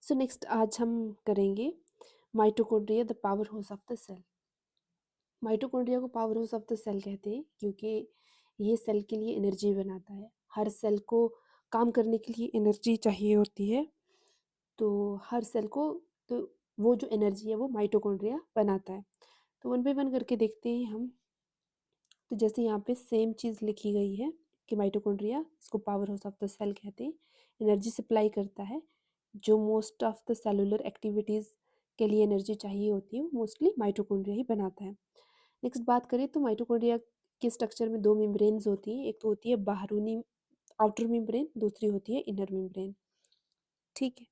So next आज हम करेंगे mitochondria the power house of the cell. Mitochondria को power house of the cell कहते हैं क्योंकि ये सेल के लिए एनर्जी बनाता है। हर सेल को काम करने के लिए एनर्जी चाहिए होती है, तो हर सेल को तो वो जो एनर्जी है वो माइटोकॉन्ड्रिया बनाता है। तो वन बाय वन करके देखते हैं हम। तो जैसे यहाँ पे सेम चीज़ लिखी गई है कि माइटोकॉन्ड्रिया, इसको power house of the cell कहते हैं, एनर्जी सप्लाई करता है। जो most of the cellular activities के लिए एनर्जी चाहिए होती है वो मोस्टली माइटोकॉन्ड्रिया ही बनाता है। नेक्स्ट बात करें तो माइटोकॉन्ड्रिया के स्ट्रक्चर में दो मेम्ब्रेन्स होती हैं। एक तो होती है बाहरूनी आउटर मेम्ब्रेन, दूसरी होती है इनर मेम्ब्रेन। ठीक है,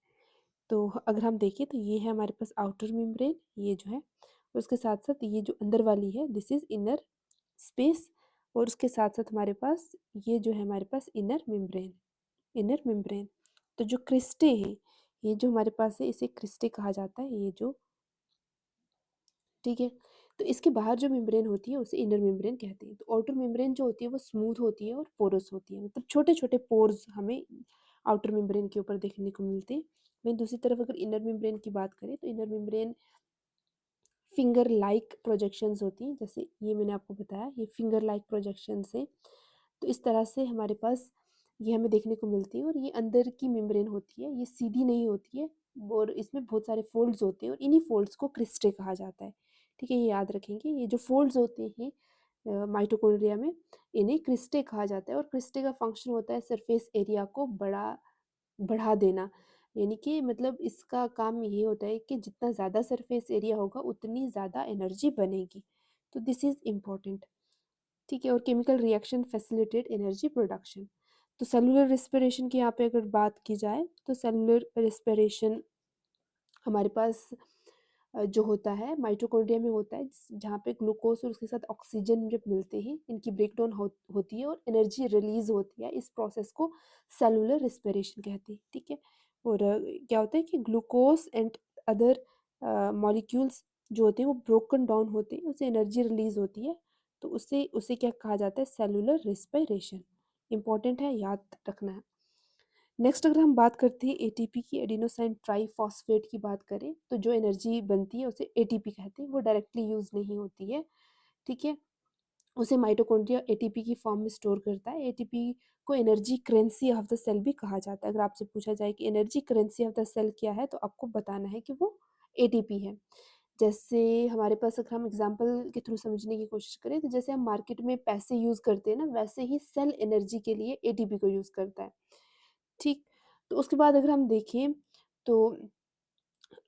तो अगर हम देखें तो ये है हमारे पास आउटर मेम्ब्रेन, ये जो है, और उसके साथ साथ ये जो अंदर वाली है दिस इज इनर स्पेस, और उसके साथ साथ हमारे पास ये जो है हमारे पास इनर मेम्ब्रेन। इनर मेम्ब्रेन, तो जो क्रिस्टे हैं, ये जो हमारे पास है इसे क्रिस्टे कहा जाता है, ये जो, ठीक है। तो इसके बाहर जो मेम्ब्रेन होती है उसे इनर मेम्ब्रेन कहते हैं। तो आउटर मेम्ब्रेन जो होती है वो स्मूथ होती है और पोरस होती है, मतलब छोटे छोटे पोर्स हमें आउटर मेम्ब्रेन के ऊपर देखने को मिलते हैं। वहीं दूसरी तरफ अगर इनर मेम्ब्रेन की बात करें तो inner membrane finger like projections होती हैं, जैसे ये मैंने आपको बताया, ये फिंगर लाइक प्रोजेक्शंस है। तो इस तरह से हमारे पास ये हमें देखने को मिलती है, और ये अंदर की मेम्ब्रेन होती है, ये सीधी नहीं होती है, और इसमें बहुत सारे फोल्ड्स होते हैं, और इन्हीं फोल्ड्स को क्रिस्टे कहा जाता है। ठीक है, ये याद रखेंगे, ये जो फोल्ड्स होते हैं माइटोकॉन्ड्रिया में, इन्हें क्रिस्टे कहा जाता है। और क्रिस्टे का फंक्शन होता है सरफेस एरिया को बढ़ा देना, यानी कि मतलब इसका काम ये होता है कि जितना ज़्यादा सरफेस एरिया होगा उतनी ज़्यादा एनर्जी बनेगी। तो दिस इज़ इम्पॉर्टेंट। ठीक है, और chemical reaction facilitate energy production. तो सेलुलर रेस्पिरेशन की यहाँ पे अगर बात की जाए तो सेलुलर रेस्पिरेशन हमारे पास जो होता है माइटोकॉन्ड्रिया में होता है, जहाँ पे ग्लूकोज और उसके साथ ऑक्सीजन जब मिलते हैं इनकी ब्रेकडाउन होती है और एनर्जी रिलीज होती है। इस प्रोसेस को सेलुलर रेस्पिरेशन कहते हैं। ठीक है, और क्या होता है कि ग्लूकोज एंड अदर मॉलिक्यूल्स जो होते हैं वो ब्रोकन डाउन होते हैं, उससे एनर्जी रिलीज होती है। तो उससे उसे क्या कहा जाता है, सेलुलर रेस्पिरेशन। इंपॉर्टेंट है, याद रखना है। नेक्स्ट अगर हम बात करते हैं एटीपी की, एडिनोसाइन ट्राईफॉस्फेट की बात करें तो जो एनर्जी बनती है उसे एटीपी कहते हैं, वो डायरेक्टली यूज नहीं होती है। ठीक है, उसे माइटोकॉन्ड्रिया एटीपी की फॉर्म में स्टोर करता है। एटीपी को energy currency of the cell भी कहा जाता है। अगर आपसे पूछा जाए कि energy currency of the cell क्या है तो आपको बताना है कि वो एटीपी है। जैसे हमारे पास अगर हम एग्जांपल के थ्रू समझने की कोशिश करें तो जैसे हम मार्केट में पैसे यूज करते हैं ना, वैसे ही सेल एनर्जी के लिए एटीपी को यूज करता है। ठीक, तो उसके बाद अगर हम देखें तो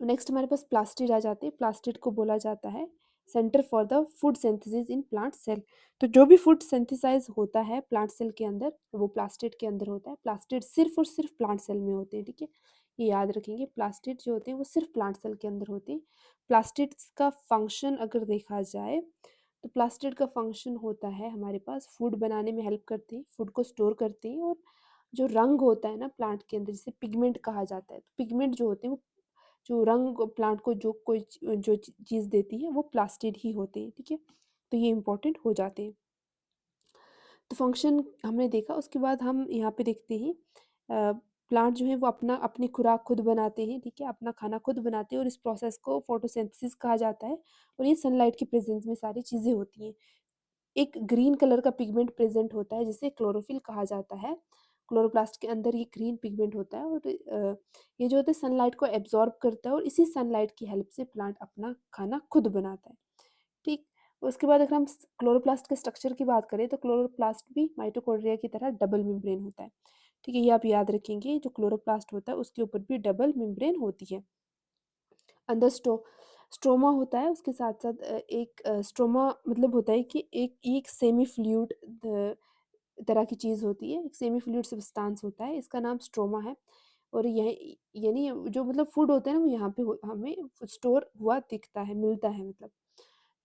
नेक्स्ट हमारे पास प्लास्टिड आ जाते हैं। प्लास्टिड को बोला जाता है centre for the food synthesis in plant cell. तो जो भी फूड सिंथेसाइज होता है प्लांट सेल के अंदर वो प्लास्टिड के अंदर होता है। प्लास्टिड सिर्फ और सिर्फ प्लांट सेल में होते हैं। ठीक है, ये याद रखेंगे, प्लास्टिड जो होते हैं वो सिर्फ प्लांट सेल के अंदर होते हैं। प्लास्टिड का फंक्शन अगर देखा जाए तो प्लास्टिड का फंक्शन होता है हमारे पास फूड बनाने में हेल्प करते हैं, फूड को स्टोर करते हैं, और जो रंग होता है ना प्लांट के अंदर जिसे पिगमेंट कहा जाता है, तो पिगमेंट जो होते हैं वो जो रंग प्लांट को जो कोई जो चीज़ देती है वो प्लास्टिड ही होते हैं। ठीक है, तो ये इंपॉर्टेंट हो जाते हैं। तो फंक्शन हमने देखा, उसके बाद हम यहाँ पे देखते हैं प्लांट जो है वो अपना अपनी खुराक खुद बनाते हैं। ठीक है, अपना खाना खुद बनाते हैं, और इस प्रोसेस को फोटोसिंथेसिस कहा जाता है, और ये सनलाइट की प्रेजेंस में सारी चीज़ें होती हैं। एक ग्रीन कलर का पिगमेंट प्रेजेंट होता है जिसे क्लोरोफिल कहा जाता है। क्लोरोप्लास्ट के अंदर ये ग्रीन पिगमेंट होता है, और ये जो होता है सनलाइट को एब्जॉर्ब करता है, और इसी सनलाइट की हेल्प से प्लांट अपना खाना खुद बनाता है। ठीक, उसके बाद अगर हम क्लोरोप्लास्ट के स्ट्रक्चर की बात करें तो क्लोरोप्लास्ट भी माइटोकॉन्ड्रिया की तरह डबल मेम्ब्रेन होता है। ठीक है, ये आप याद रखेंगे, जो क्लोरोप्लास्ट होता है उसके ऊपर भी डबल मेम्ब्रेन होती है। अंदर स्ट्रोमा होता है, उसके साथ साथ एक स्ट्रोमा मतलब होता है कि एक सेमी फ्लूइड तरह की चीज़ होती है, एक सेमी फ्लूइड सब्सटेंस होता है, इसका नाम स्ट्रोमा है। और यह यानी जो मतलब फूड होता है ना वो यहाँ पे हमें स्टोर हुआ दिखता है, मिलता है मतलब।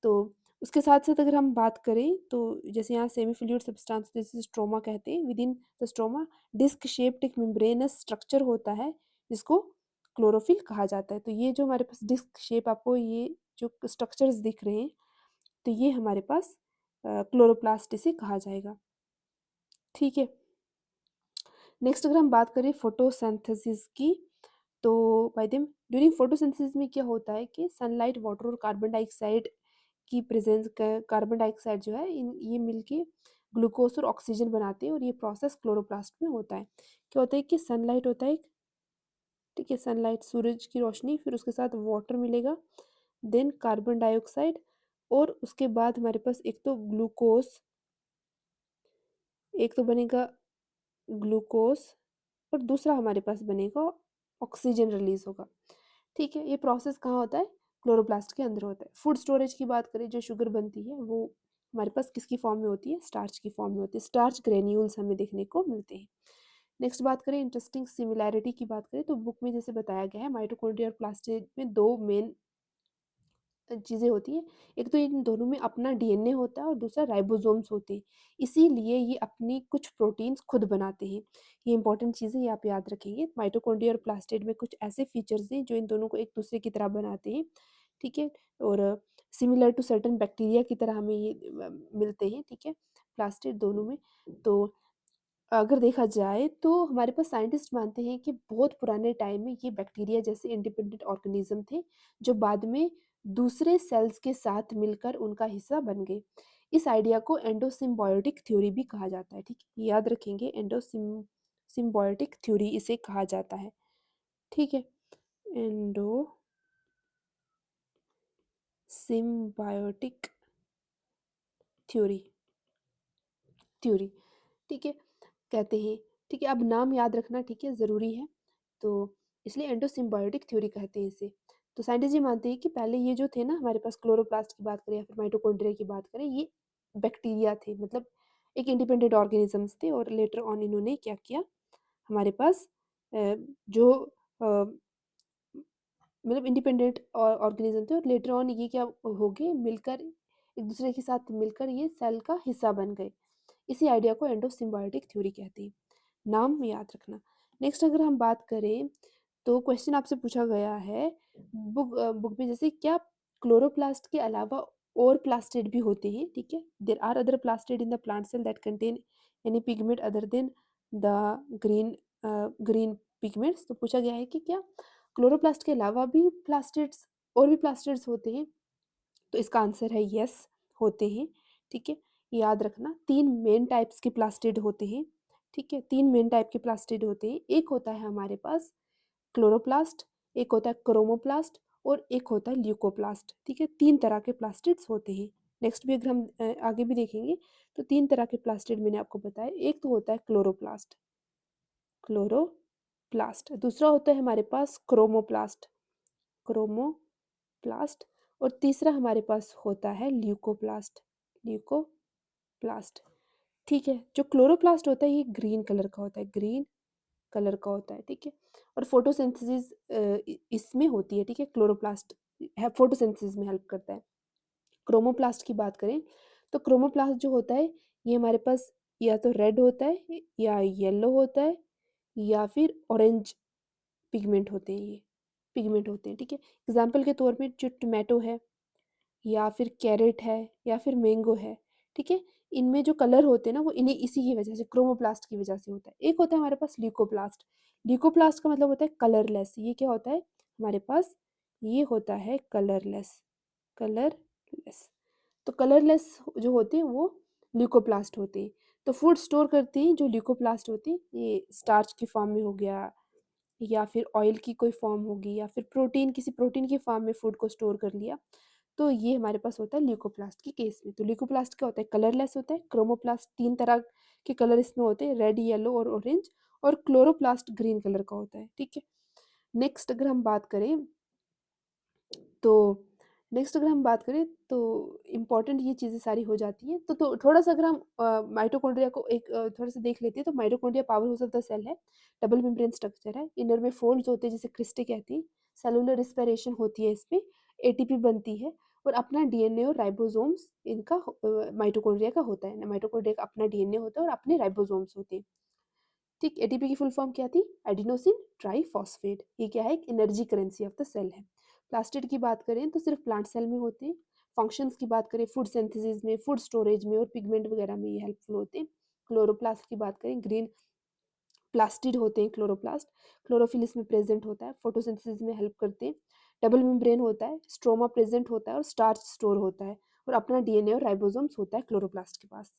तो उसके साथ साथ अगर हम बात करें तो जैसे यहाँ सेमी फ्लूइड सब्सटेंस जैसे स्ट्रोमा कहते हैं, within the stroma disc shaped एक मेम्ब्रेनस स्ट्रक्चर होता है जिसको क्लोरोफिल कहा जाता है। तो ये जो हमारे पास डिस्क शेप आपको ये जो स्ट्रक्चर्स दिख रहे हैं तो ये हमारे पास क्लोरोप्लास्ट इसे कहा जाएगा। ठीक है, नेक्स्ट अगर हम बात करें फोटोसिंथेसिस की तो बाय देम ड्यूरिंग फोटोसिंथेसिस में क्या होता है कि सनलाइट, वाटर और कार्बन डाइऑक्साइड की प्रेजेंस, कार्बन डाइऑक्साइड जो है ये मिलके ग्लूकोज और ऑक्सीजन बनाते हैं, और ये प्रोसेस क्लोरोप्लास्ट में होता है। क्या होता है कि सनलाइट होता है, ठीक है, सनलाइट सूरज की रोशनी, फिर उसके साथ वाटर मिलेगा, देन कार्बन डाइऑक्साइड, और उसके बाद हमारे पास एक तो ग्लूकोज, एक तो बनेगा ग्लूकोज, और दूसरा हमारे पास बनेगा ऑक्सीजन रिलीज होगा। ठीक है, ये प्रोसेस कहाँ होता है? क्लोरोप्लास्ट के अंदर होता है। फूड स्टोरेज की बात करें, जो शुगर बनती है वो हमारे पास किसकी फॉर्म में होती है? स्टार्च की फॉर्म में होती है। स्टार्च ग्रेन्यूल्स हमें देखने को मिलते हैं। नेक्स्ट बात करें इंटरेस्टिंग सिमिलैरिटी की बात करें, तो बुक में जैसे बताया गया है माइटोकॉन्ड्रिया और प्लास्टिड में दो मेन चीज़ें होती हैं। एक तो इन दोनों में अपना डीएनए होता है और दूसरा राइबोसोम्स होते हैं। इसीलिए ये अपनी कुछ प्रोटीन्स खुद बनाते हैं। ये इंपॉर्टेंट चीज़ें ये आप याद रखेंगे। माइटोकॉन्ड्रिया और प्लास्टिड में कुछ ऐसे फीचर्स हैं जो इन दोनों को एक दूसरे की तरह बनाते हैं। ठीक है, और सिमिलर टू सर्टेन बैक्टीरिया की तरह हमें ये मिलते हैं। ठीक है, प्लास्टिड दोनों में। तो अगर देखा जाए तो हमारे पास साइंटिस्ट मानते हैं कि बहुत पुराने टाइम में ये बैक्टीरिया जैसे इंडिपेंडेंट ऑर्गेनिज्म थे, जो बाद में दूसरे सेल्स के साथ मिलकर उनका हिस्सा बन गए। इस आइडिया को एंडोसिम्बायोटिक थ्योरी भी कहा जाता है। ठीक है, याद रखेंगे, एंडोसिम्बायोटिक थ्योरी इसे कहा जाता है। ठीक है, एंडोसिम्बायोटिक थ्योरी, थ्योरी, ठीक है, कहते हैं। ठीक है, अब नाम याद रखना, ठीक है, ज़रूरी है। तो इसलिए एंडोसिम्बायोटिक थ्योरी कहते हैं इसे। तो साइंटिस्ट ये मानते हैं कि पहले ये जो थे ना हमारे पास, क्लोरोप्लास्ट की बात करें या फिर माइटोकॉन्ड्रिया की बात करें, ये बैक्टीरिया थे, मतलब एक इंडिपेंडेंट ऑर्गेनिजम्स थे। और लेटर ऑन इन्होंने क्या किया, हमारे पास जो मतलब इंडिपेंडेंट ऑर्गेनिज्म थे, और लेटर ऑन ये क्या हो गए, मिलकर एक दूसरे के साथ मिलकर ये सेल का हिस्सा बन गए। इसी आइडिया को एंडोसिम्बायोटिक थ्योरी कहते हैं। नाम याद रखना। नेक्स्ट अगर हम बात करें, तो क्वेश्चन आपसे पूछा गया है बुक में, जैसे क्या क्लोरोप्लास्ट के अलावा और प्लास्टिड भी होते हैं? ठीक है, there are other plastid in the plant cell that contain any pigment other than the green green pigments. तो पूछा गया है कि क्या क्लोरोप्लास्ट के अलावा भी प्लास्टिड्स, और भी प्लास्टिड्स होते हैं? तो इसका आंसर है यस, होते हैं। ठीक है, याद रखना, तीन मेन टाइप्स के प्लास्टिड होते हैं। ठीक है, तीन मेन टाइप के प्लास्टिड होते हैं। एक होता है हमारे पास क्लोरोप्लास्ट, एक होता है क्रोमोप्लास्ट, और एक होता है ल्यूकोप्लास्ट। ठीक है, तीन तरह के प्लास्टिड्स होते हैं। नेक्स्ट भी अगर हम आगे भी देखेंगे, तो तीन तरह के प्लास्टिड मैंने आपको बताया। एक तो होता है क्लोरोप्लास्ट, क्लोरोप्लास्ट। दूसरा होता है हमारे पास क्रोमोप्लास्ट, क्रोमोप्लास्ट। और तीसरा हमारे पास होता है ल्यूकोप्लास्ट, ल्यूकोप्लास्ट। ठीक है, जो क्लोरोप्लास्ट होता है ये ग्रीन कलर का होता है, ग्रीन कलर का होता है। ठीक है, और फोटोसिंथेसिस इसमें होती है। ठीक है, क्लोरोप्लास्ट है फोटोसिंथेसिस में हेल्प करता है। क्रोमोप्लास्ट की बात करें, तो क्रोमोप्लास्ट जो होता है ये हमारे पास या तो रेड होता है, या येलो होता है, या फिर ऑरेंज पिगमेंट होते हैं, ये पिगमेंट होते हैं। ठीक है, एग्जाम्पल के तौर पे जो टोमेटो है, या फिर कैरेट है, या फिर मैंगो है, ठीक है, इनमें जो कलर होते हैं ना वो इन्हीं इसी की वजह से, क्रोमोप्लास्ट की वजह से होता है। एक होता है हमारे पास ल्यूकोप्लास्ट। ल्यूकोप्लास्ट का मतलब होता है कलरलेस। ये क्या होता है हमारे पास, ये होता है कलरलेस, कलरलेस। तो कलरलेस जो होते हैं वो ल्यूकोप्लास्ट होते हैं। तो फूड स्टोर करते हैं जो ल्यूकोप्लास्ट होते हैं, ये स्टार्च की फॉर्म में हो गया, या फिर ऑयल की कोई फॉर्म होगी, या फिर प्रोटीन, किसी प्रोटीन की फॉर्म में फूड को स्टोर कर लिया। तो ये हमारे पास होता है ल्यूकोप्लास्ट के केस में। तो ल्यूकोप्लास्ट क्या होता है, कलरलेस होता है। क्रोमोप्लास्ट तीन तरह के कलर इसमें होते हैं, रेड, येलो और ऑरेंज। और क्लोरोप्लास्ट ग्रीन कलर का होता है। ठीक है, नेक्स्ट अगर हम बात करें, तो नेक्स्ट अगर हम बात करें तो इम्पॉर्टेंट ये चीज़ें सारी हो जाती हैं। तो थोड़ा सा अगर हम माइटोकॉन्ड्रिया को एक थोड़ा सा देख लेते हैं, तो mitochondria power house of the cell है, डबल मेम्ब्रेन स्ट्रक्चर है, इनर में फोल्ड्स होते हैं जिसे क्रिस्टे कहती हैं, सेलुलर रिस्पिरेशन होती है इसमें, एटीपी बनती है, और अपना डीएनए और राइबोसोम्स इनका माइटोकॉन्ड्रिया का होता है। माइटोकॉन्ड्रिया का अपना डीएनए होता है और अपने राइबोसोम्स होते हैं। ठीक, एटीपी की फुल फॉर्म क्या थी, एडिनोसिन ट्राइफॉस्फेट। ये क्या है, एक energy currency of the cell है। प्लास्टिड की बात करें तो सिर्फ प्लांट सेल में होते हैं। फंक्शंस की बात करें, फूड सिंथेसिस में, फूड स्टोरेज में और पिगमेंट वगैरह में ये हेल्पफुल होते हैं। क्लोरोप्लास्ट की बात करें, ग्रीन प्लास्टिड होते हैं क्लोरोप्लास्ट, क्लोरोफिल इसमें प्रेजेंट होता है, फोटोसिंथेसिस में हेल्प करते हैं, डबल मेम्ब्रेन होता है, स्ट्रोमा प्रेजेंट होता है और स्टार्च स्टोर होता है, और अपना डीएनए और राइबोसोम्स होता है क्लोरोप्लास्ट के पास।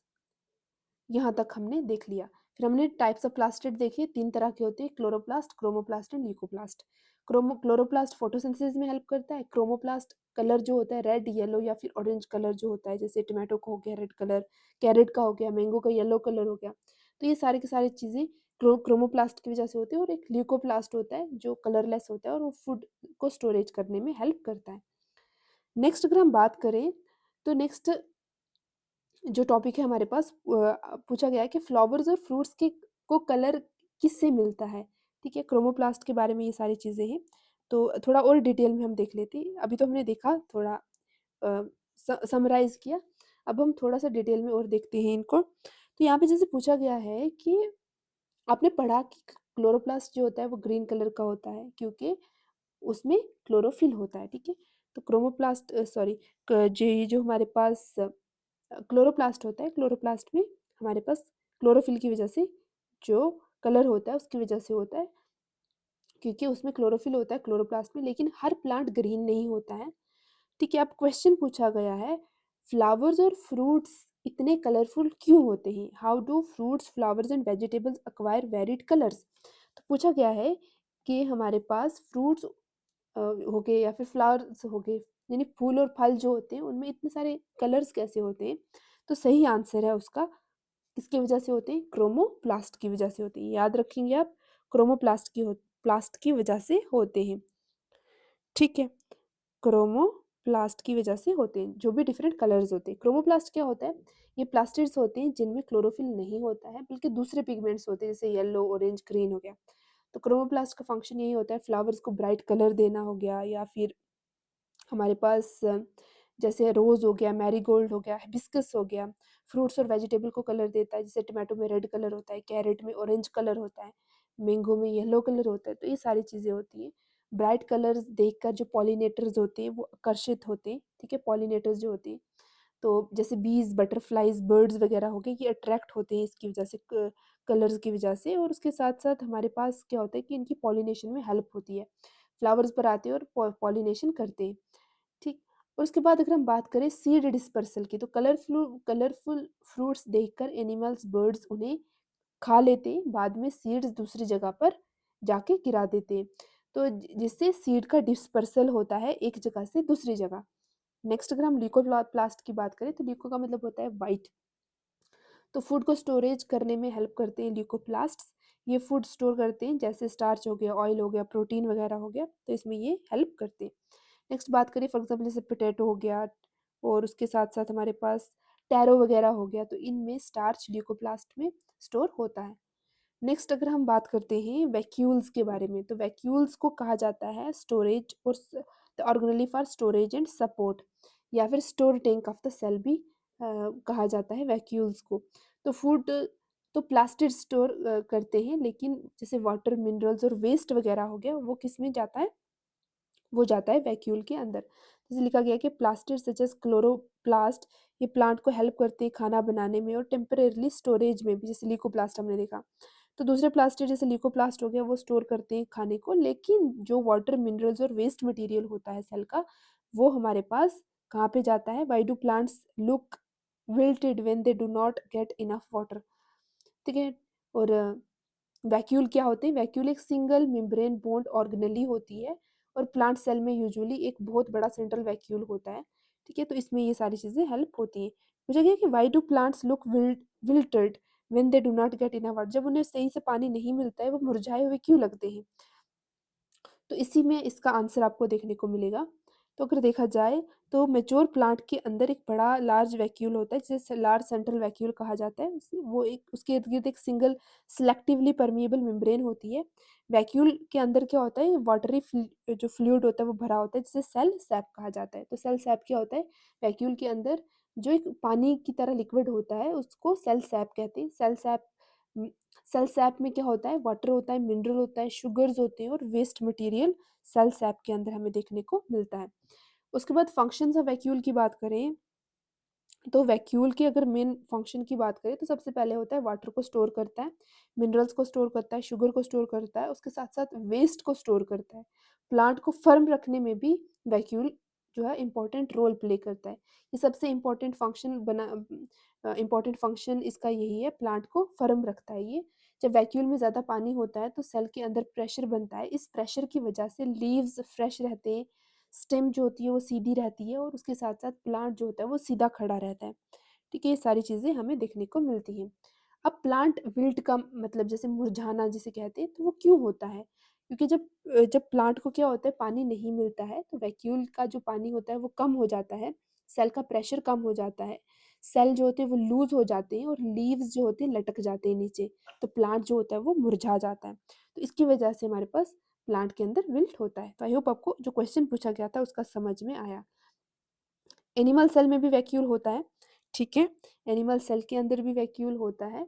यहाँ तक हमने देख लिया। फिर हमने टाइप्स ऑफ प्लास्टिड देखे, 3 तरह के होते हैं, chloroplast, chromoplast and leucoplast. Chloroplast photosynthesis में हेल्प करता है, क्रोमोप्लास्ट कलर जो होता है रेड, येलो या फिर ऑरेंज कलर जो होता है, जैसे टोमेटो का हो गया रेड कलर, कैरेट का हो गया, मैंगो का येलो कलर हो गया। तो ये सारी की सारी चीज़ें क्रोमोप्लास्ट की वजह से होती है, और एक ल्यूकोप्लास्ट होता है जो कलरलेस होता है और वो फूड को स्टोरेज करने में हेल्प करता है। नेक्स्ट अगर हम बात करें, तो नेक्स्ट जो टॉपिक है हमारे पास, पूछा गया है कि फ्लावर्स और फ्रूट्स के को कलर किससे मिलता है। ठीक है, क्रोमोप्लास्ट के बारे में ये सारी चीज़ें हैं, तो थोड़ा और डिटेल में हम देख लेते हैं। अभी तो हमने देखा, थोड़ा समराइज किया, अब हम थोड़ा सा डिटेल में और देखते हैं इनको। तो यहाँ पे जैसे पूछा गया है कि आपने पढ़ा कि क्लोरोप्लास्ट जो होता है वो ग्रीन कलर का होता है क्योंकि उसमें क्लोरोफिल होता है। ठीक है, तो क्रोमोप्लास्ट सॉरी जो ये जो हमारे पास क्लोरोप्लास्ट होता है, क्लोरोप्लास्ट में हमारे पास क्लोरोफिल की वजह से जो कलर होता है उसकी वजह से होता है, क्योंकि उसमें क्लोरोफिल होता है क्लोरोप्लास्ट में, लेकिन हर प्लांट ग्रीन नहीं होता है। ठीक है, अब क्वेश्चन पूछा गया है, फ्लावर्स और फ्रूट्स इतने कलरफुल क्यों होते हैं, how do fruits flowers and vegetables acquire varied colours. तो पूछा गया है कि हमारे पास फ्रूट्स हो गए या फिर फ्लावर्स हो गए, यानी फूल और फल जो होते हैं उनमें इतने सारे कलर्स कैसे होते हैं। तो सही आंसर है उसका, किसकी वजह से होते हैं, क्रोमोप्लास्ट की वजह से होते हैं। याद रखेंगे आप, प्लास्ट की वजह से होते हैं। ठीक है, क्रोमोप्लास्ट की वजह से होते हैं, जो भी डिफरेंट कलर्स होते हैं। क्रोमोप्लास्ट क्या होता है, ये प्लास्टिड्स होते हैं जिनमें क्लोरोफिल नहीं होता है बल्कि दूसरे पिगमेंट्स होते हैं, जैसे येलो, ऑरेंज, ग्रीन हो गया। तो क्रोमोप्लास्ट का फंक्शन यही होता है, फ्लावर्स को ब्राइट कलर देना हो गया, या फिर हमारे पास जैसे रोज़ हो गया, मैरीगोल्ड हो गया, हिबिस्कस हो गया, फ्रूट्स और वेजिटेबल को कलर देता है, जैसे टोमेटो में रेड कलर होता है, कैरेट में ऑरेंज कलर होता है, मैंगो में येलो कलर होता है। तो ये सारी चीज़ें होती हैं। ब्राइट कलर्स देखकर जो पॉलिनेटर्स होते हैं वो आकर्षित होते हैं। ठीक है, पॉलिनेटर्स जो होते हैं, तो जैसे बीज, बटरफ्लाइज, बर्ड्स वगैरह हो गए, ये अट्रैक्ट होते हैं इसकी वजह से, कलर्स की वजह से। और उसके साथ साथ हमारे पास क्या होता है कि इनकी पॉलिनेशन में हेल्प होती है, फ्लावर्स पर आते हैं और पॉलिनेशन करते हैं। ठीक, और उसके बाद अगर हम बात करें सीड डिस्पर्सल की, तो कलरफुल फ्रूट्स देखकर एनिमल्स, बर्ड्स उन्हें खा लेते हैं, बाद में सीड्स दूसरी जगह पर जाके गिरा देते हैं, तो जिससे सीड का डिस्पर्सल होता है एक जगह से दूसरी जगह। नेक्स्ट अगर हम ल्यूकोप्लास्ट की बात करें, तो ल्यूको का मतलब होता है वाइट, तो फूड को स्टोरेज करने में हेल्प करते हैं ल्यूकोप्लास्ट्स। ये फूड स्टोर करते हैं, जैसे स्टार्च हो गया, ऑयल हो गया, प्रोटीन वगैरह हो गया, तो इसमें ये हेल्प करते हैं। नेक्स्ट बात करें, फॉर एग्जाम्पल जैसे पोटैटो हो गया, और उसके साथ साथ हमारे पास टैरो वगैरह हो गया, तो इनमें स्टार्च ल्यूकोप्लास्ट में स्टोर होता है। नेक्स्ट अगर हम बात करते हैं वैक्यूल्स के बारे में, तो वैक्यूल्स को कहा जाता है स्टोरेज और the organelle for storage and support, या फिर store tank of the cell भी कहा जाता है वैक्यूल्स को। तो फूड तो प्लास्टिड स्टोर करते हैं, लेकिन जैसे वाटर, मिनरल्स और वेस्ट वगैरह हो गया, वो किस में जाता है, वो जाता है वैक्यूल के अंदर। जैसे लिखा गया है कि प्लास्टिड सच एज क्लोरोप्लास्ट, ये प्लांट को हेल्प करते हैं खाना बनाने में और टेम्परेरली स्टोरेज में भी, जैसे ल्यूकोप्लास्ट हमने देखा। तो दूसरे प्लास्टिड जैसे ल्यूकोप्लास्ट हो गया, वो स्टोर करते हैं खाने को, लेकिन जो वाटर, मिनरल्स और वेस्ट मटेरियल होता है सेल का, वो हमारे पास कहाँ पे जाता है, why do plants look wilted when they do not get enough water. ठीक है, और वैक्यूल क्या होते हैं, वैक्यूल एक सिंगल मेम्ब्रेन बोन्ड ऑर्गेनेली होती है, और प्लांट सेल में यूजुअली एक बहुत बड़ा सेंट्रल वैक्यूल होता है। ठीक है, तो इसमें ये सारी चीज़ें हेल्प होती हैं। पूछा गया कि why do plants look wiltered when they do not get enough water, जब उन्हें सही से पानी नहीं मिलता है वो मुरझाए हुए क्यों लगते हैं। तो इसी में इसका आंसर आपको देखने को मिलेगा। तो अगर देखा जाए, तो मैच्योर प्लांट के अंदर एक बड़ा लार्ज वैक्यूल होता है, जिसे लार्ज सेंट्रल वैक्यूल कहा जाता है। वो एक, उसके इर्द गिर्द एक सिंगल सिलेक्टिवली परमिएबल मेम्ब्रेन होती है। वैक्यूल के अंदर क्या होता है, वाटरी जो फ्लूइड होता है वो भरा होता है, जिसे सेल सैप कहा जाता है। तो सेल सैप क्या होता है, वैक्यूल के अंदर जो एक पानी की तरह लिक्विड होता है उसको सेल सैप कहते हैं। सेल सैप में क्या होता है, वाटर होता है, मिनरल होता है, शुगर्स होते हैं और वेस्ट मटेरियल सेल सैप के अंदर हमें देखने को मिलता है। उसके बाद फंक्शंस ऑफ वैक्यूल की बात करें, तो वैक्यूल के अगर मेन फंक्शन की बात करें तो सबसे पहले होता है वाटर को स्टोर करता है, मिनरल्स को स्टोर करता है, शुगर को स्टोर करता है, उसके साथ-साथ वेस्ट को स्टोर करता है। प्लांट को फर्म रखने में भी वैक्यूल जो है इम्पोर्टेंट रोल प्ले करता है। ये सबसे इम्पोर्टेंट फंक्शन इसका यही है, प्लांट को फर्म रखता है ये। जब वैक्यूल में ज़्यादा पानी होता है तो सेल के अंदर प्रेशर बनता है, इस प्रेशर की वजह से लीव्स फ्रेश रहते हैं, स्टेम जो होती है वो सीधी रहती है और उसके साथ-साथ प्लांट जो होता है वो सीधा खड़ा रहता है। ठीक है, ये सारी चीज़ें हमें देखने को मिलती हैं। अब प्लांट विल्ट का मतलब जैसे मुरझाना जिसे कहते हैं, तो वो क्यों होता है? क्योंकि जब प्लांट को क्या होता है पानी नहीं मिलता है, तो वैक्यूल का जो पानी होता है वो कम हो जाता है, सेल का प्रेशर कम हो जाता है, सेल जो होते हैं वो लूज़ हो जाते हैं और लीव्स जो होते हैं लटक जाते हैं नीचे, तो प्लांट जो होता है वो मुरझा जाता है। तो इसकी वजह से हमारे पास प्लांट के अंदर विल्ट होता है। तो आई होप आपको जो क्वेश्चन पूछा गया था उसका समझ में आया। एनिमल सेल में भी वैक्यूल होता है, ठीक है? एनिमल सेल के अंदर भी वैक्यूल होता है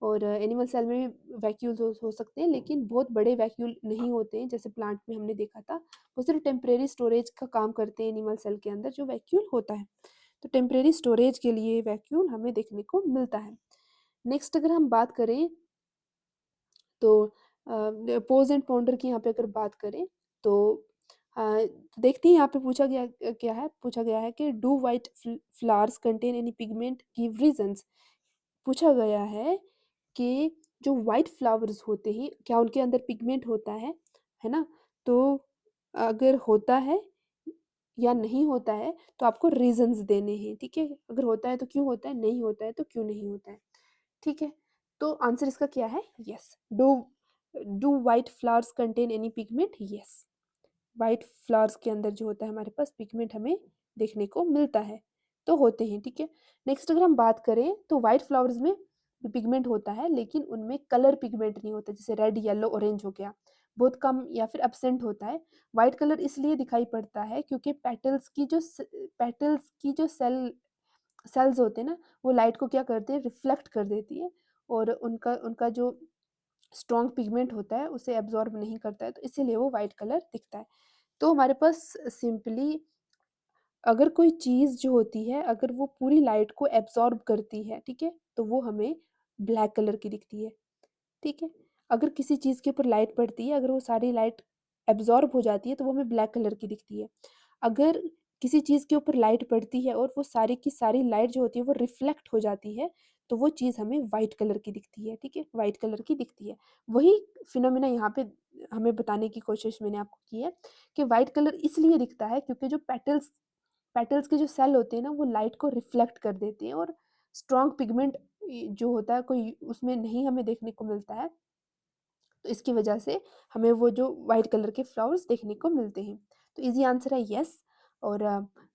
और एनिमल सेल में भी वैक्यूल्स हो सकते हैं, लेकिन बहुत बड़े वैक्यूल नहीं होते हैं, जैसे प्लांट में हमने देखा था। वो सिर्फ टेम्परेरी स्टोरेज का काम करते हैं एनिमल सेल के अंदर जो वैक्यूल होता है। तो टेम्परेरी स्टोरेज के लिए वैक्यूल हमें देखने को मिलता है। नेक्स्ट अगर हम बात करें तो पोज़ एंड पॉन्डर की यहाँ पे अगर बात करें तो देखते हैं यहाँ पे पूछा गया है कि do white flowers contain any pigment give reasons. पूछा गया है कि जो व्हाइट फ्लावर्स होते हैं क्या उनके अंदर पिगमेंट होता है ना? तो अगर होता है या नहीं होता है तो आपको रीजंस देने हैं, ठीक है? अगर होता है तो क्यों होता है, नहीं होता है तो क्यों नहीं होता है, ठीक है? तो आंसर इसका क्या है? Yes. Do white flowers contain any pigment? Yes. White flowers के अंदर जो होता है हमारे पास पिगमेंट हमें देखने को मिलता है, तो होते हैं, ठीक है। नेक्स्ट अगर हम बात करें तो व्हाइट फ्लावर्स में पिगमेंट होता है लेकिन उनमें कलर पिगमेंट नहीं होता, जैसे रेड येलो ऑरेंज हो गया, बहुत कम या फिर एब्सेंट होता है। व्हाइट कलर इसलिए दिखाई पड़ता है क्योंकि पेटल्स की जो सेल्स होते हैं ना वो लाइट को क्या करते हैं, रिफ्लेक्ट कर देती है और उनका उनका जो स्ट्रॉन्ग पिगमेंट होता है उसे एब्जॉर्ब नहीं करता है, तो इसीलिए वो व्हाइट कलर दिखता है। तो हमारे पास सिंपली अगर कोई चीज़ जो होती है, अगर वो पूरी लाइट को एब्ज़ॉर्ब करती है, ठीक है? तो वो हमें ब्लैक कलर की दिखती है, ठीक है? अगर किसी चीज़ के ऊपर लाइट पड़ती है, अगर वो सारी लाइट एब्ज़ॉर्ब हो जाती है, तो वो हमें ब्लैक कलर की दिखती है। अगर किसी चीज़ के ऊपर लाइट पड़ती है और वो सारी की सारी लाइट जो होती है, वो रिफ्लेक्ट हो जाती है, तो वो चीज़ हमें व्हाइट कलर की दिखती है, ठीक है? व्हाइट कलर की दिखती है। वही फिनोमेना यहाँ पे हमें बताने की कोशिश मैंने आपको की है कि व्हाइट कलर इसलिए दिखता है क्योंकि जो पेटल्स के जो सेल होते हैं ना वो लाइट को रिफ्लेक्ट कर देते हैं और स्ट्रॉन्ग पिगमेंट जो होता है कोई उसमें नहीं हमें देखने को मिलता है, तो इसकी वजह से हमें वो जो वाइट कलर के फ्लावर्स देखने को मिलते हैं। तो इजी आंसर है यस। और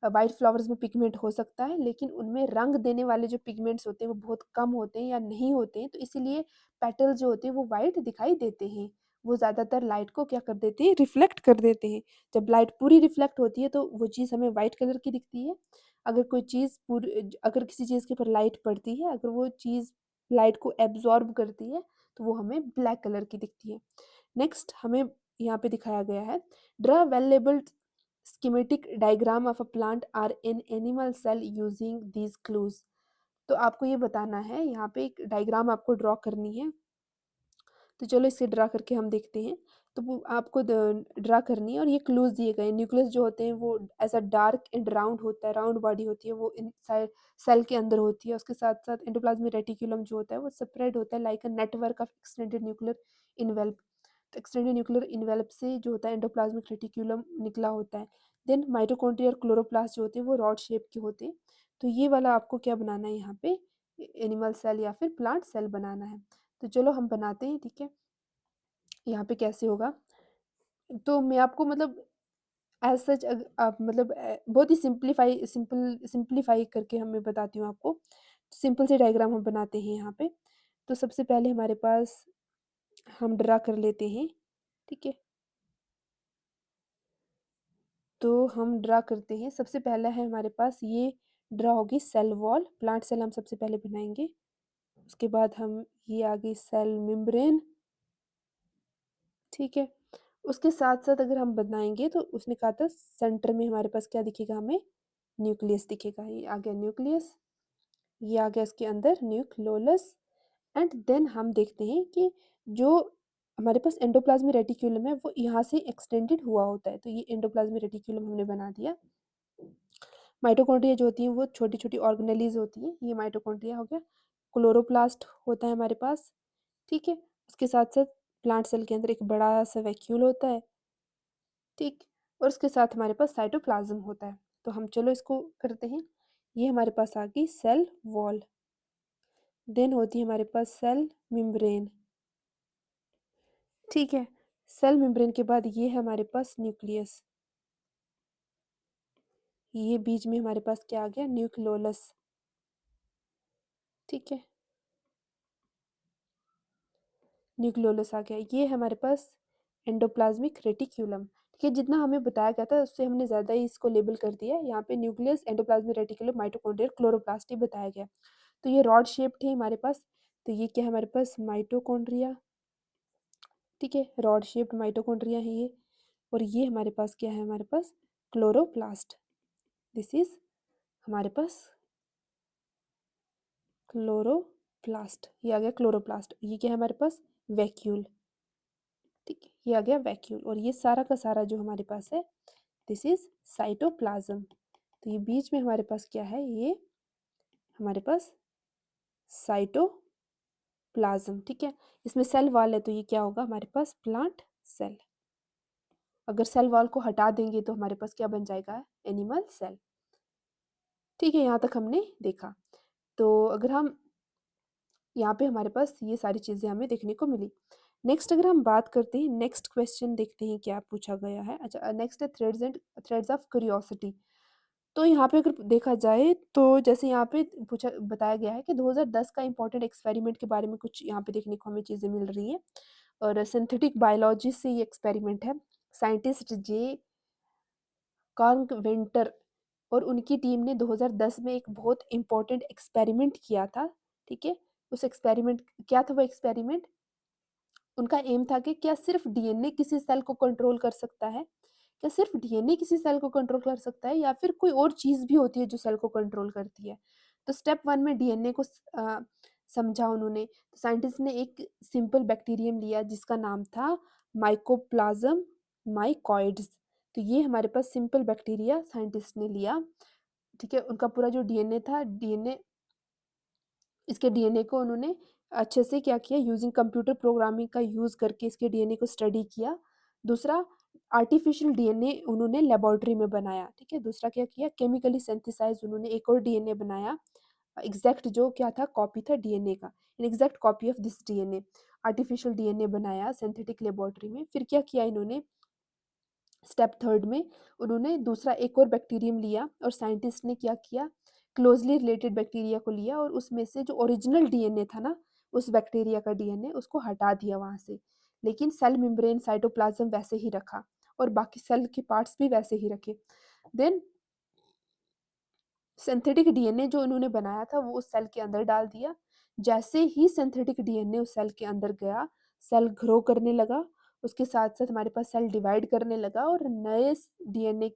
वाइट फ्लावर्स में पिगमेंट हो सकता है लेकिन उनमें रंग देने वाले जो पिगमेंट्स होते हैं वो बहुत कम होते हैं या नहीं होते हैं, तो इसीलिए पेटल जो होते हैं वो वाइट दिखाई देते हैं। वो ज़्यादातर लाइट को क्या कर देते हैं, रिफ्लेक्ट कर देते हैं। जब लाइट पूरी रिफ्लेक्ट होती है तो वो चीज़ हमें वाइट कलर की दिखती है। अगर किसी चीज़ के ऊपर लाइट पड़ती है, अगर वो चीज़ लाइट को एब्जॉर्ब करती है तो वो हमें ब्लैक कलर की दिखती है। नेक्स्ट हमें यहाँ पे दिखाया गया है, draw well labelled schematic diagram of a plant or an animal cell using these clues. तो आपको ये बताना है, यहाँ पे एक डायग्राम आपको ड्रॉ करनी है। तो चलो इसे ड्रा करके हम देखते हैं। तो वो आपको ड्रा करनी है और ये क्लूज दिए गए हैं। न्यूक्लियस जो होते हैं वो ऐसा डार्क एंड राउंड होता है, राउंड बॉडी होती है, वो इनसाइड सेल के अंदर होती है। उसके साथ साथ एंडोप्लाज्मिक रेटिकुलम जो होता है वो स्प्रेड होता है like a network of extended nuclear envelope. तो एक्सटेंडेड न्यूक्लियर इनवेल्प से जो होता है एंडोप्लाज्मिक रेटिकुलम निकला होता है। देन माइटोकॉन्ड्रिया और क्लोरोप्लास्ट जो होते हैं वो रॉड शेप के होते हैं। तो ये वाला आपको क्या बनाना है यहाँ पे, एनिमल सेल या फिर प्लांट सेल बनाना है। तो चलो हम बनाते हैं, ठीक है। यहाँ पे कैसे होगा? तो मैं आपको मतलब एज़ सच आप मतलब बहुत ही सिंपलीफाई करके हम मैं बताती हूँ आपको। सिंपल से डायग्राम हम बनाते हैं यहाँ पे। तो सबसे पहले हमारे पास हम ड्रा कर लेते हैं, ठीक है? तो हम ड्रा करते हैं। सबसे पहला है हमारे पास ये ड्रा होगी सेल वॉल, प्लांट सेल हम सबसे पहले बनाएँगे। उसके बाद हम ये आ गई सेल मेम्ब्रेन, ठीक है? उसके साथ-साथ अगर हम बनाएँगे तो उसने कहा था सेंटर में हमारे पास क्या दिखेगा हमें? न्यूक्लियस दिखेगा। ये आ गया न्यूक्लियस। ये आ गया इसके अंदर न्यूक्लियोलस। एंड देन हम देखते हैं कि जो हमारे पास एंडोप्लाज्मिक रेटिक्यूलम है वो यहाँ से एक्सटेंडेड हुआ होता है, तो ये एंडोप्लाज्मिक रेटिक्यूलम हमने बना दिया। माइटोकॉन्ड्रिया जो होती हैं वो छोटी-छोटी ऑर्गेनेलीज़ होती हैं, ये माइटोकॉन्ड्रिया हो गया। क्लोरोप्लास्ट होता है हमारे पास, ठीक है? उसके साथ-साथ प्लांट सेल के अंदर एक बड़ा-सा वैक्यूल होता है, ठीक? और उसके साथ हमारे पास साइटोप्लाज़्म होता है। तो हम चलो इसको करते हैं। ये हमारे पास आ गई सेल वॉल, देन होती है हमारे पास सेल मेम्ब्रेन, ठीक है? सेल मेम्ब्रेन के बाद ये है हमारे पास न्यूक्लियस, ये बीच में हमारे पास क्या आ गया न्यूक्लियोलस, ठीक है? न्यूक्लियोलस आ गया। ये है हमारे पास एंडोप्लाज्मिक रेटिक्यूलम, ठीक है? जितना हमें बताया गया था उससे हमने ज़्यादा ही इसको लेबल कर दिया है। यहाँ पे nucleus, endoplasmic reticulum, mitochondria, chloroplast ही बताया गया है। तो ये रॉड शेप्ड है हमारे पास, तो ये क्या है हमारे पास माइटोकॉन्ड्रिया, ठीक है? रॉड शेप्ड माइटोकॉन्ड्रिया है ये। और ये हमारे पास क्या है हमारे पास क्लोरोप्लास्ट, दिस इज़ हमारे पास क्लोरोप्लास्ट, ये आ गया क्लोरोप्लास्ट। ये क्या है हमारे पास वैक्यूल, ठीक है? ये आ गया वैक्यूल। और ये सारा का सारा जो हमारे पास है दिस इज साइटोप्लाज्म। तो ये बीच में हमारे पास क्या है, ये हमारे पास साइटोप्लाज्म, ठीक है? इसमें सेल वॉल है तो ये क्या होगा हमारे पास प्लांट सेल। अगर सेल वॉल को हटा देंगे तो हमारे पास क्या बन जाएगा एनिमल सेल, ठीक है? यहाँ तक हमने देखा। तो अगर हम यहाँ पे हमारे पास ये सारी चीज़ें हमें देखने को मिली। नेक्स्ट अगर हम बात करते हैं, नेक्स्ट क्वेश्चन देखते हैं क्या पूछा गया है। अच्छा, नेक्स्ट है थ्रेड्स ऑफ क्यूरियोसिटी। तो यहाँ पे अगर देखा जाए तो जैसे यहाँ पे पूछा बताया गया है कि 2010 का इम्पोर्टेंट एक्सपेरिमेंट के बारे में कुछ यहाँ पे देखने को हमें चीज़ें मिल रही हैं। और सिंथेटिक बायोलॉजी से ये एक्सपेरिमेंट है। साइंटिस्ट जे कार्गवेंटर और उनकी टीम ने 2010 में एक बहुत इम्पोर्टेंट एक्सपेरिमेंट किया था, ठीक है? उस एक्सपेरिमेंट क्या था वो एक्सपेरिमेंट? उनका एम था कि क्या सिर्फ डीएनए किसी सेल को कंट्रोल कर सकता है? क्या सिर्फ डीएनए किसी सेल को कंट्रोल कर सकता है या फिर कोई और चीज़ भी होती है जो सेल को कंट्रोल करती है? तो स्टेप 1 में डीएनए को समझा उन्होंने। तो साइंटिस्ट ने एक सिंपल बैक्टीरियम लिया जिसका नाम था माइकोप्लाज्म माइकोइड्स। तो ये हमारे पास सिंपल बैक्टीरिया साइंटिस्ट ने लिया, ठीक है? उनका पूरा जो डीएनए था, डीएनए इसके डीएनए को उन्होंने अच्छे से क्या किया यूजिंग कंप्यूटर प्रोग्रामिंग का यूज़ करके इसके डीएनए को स्टडी किया। दूसरा आर्टिफिशियल डीएनए उन्होंने लेबोरेटरी में बनाया, ठीक है? दूसरा क्या किया केमिकली सिंथेसाइज़ उन्होंने एक और डीएनए बनाया, एग्ज़ैक्ट जो क्या था कॉपी था डीएनए का, an exact copy of this DNA. Artificial DNA बनाया सिंथेटिक लेबोरेटरी में। फिर क्या किया इन्होंने स्टेप थर्ड में उन्होंने दूसरा एक और बैक्टीरियम लिया और साइंटिस्ट ने क्या किया क्लोजली रिलेटेड बैक्टीरिया को लिया और उसमें से जो ओरिजिनल डीएनए था ना उस बैक्टीरिया का डीएनए उसको हटा दिया वहाँ से, लेकिन सेल मेम्ब्रेन साइटोप्लाज्म वैसे ही रखा और बाकी सेल के पार्ट्स भी वैसे ही रखे। देन सिंथेटिक डीएनए जो उन्होंने बनाया था वो उस सेल के अंदर डाल दिया। जैसे ही सिंथेटिक डीएनए उस सेल के अंदर गया, सेल ग्रो करने लगा, उसके साथ-साथ हमारे पास सेल डिवाइड करने लगा और नए डीएनए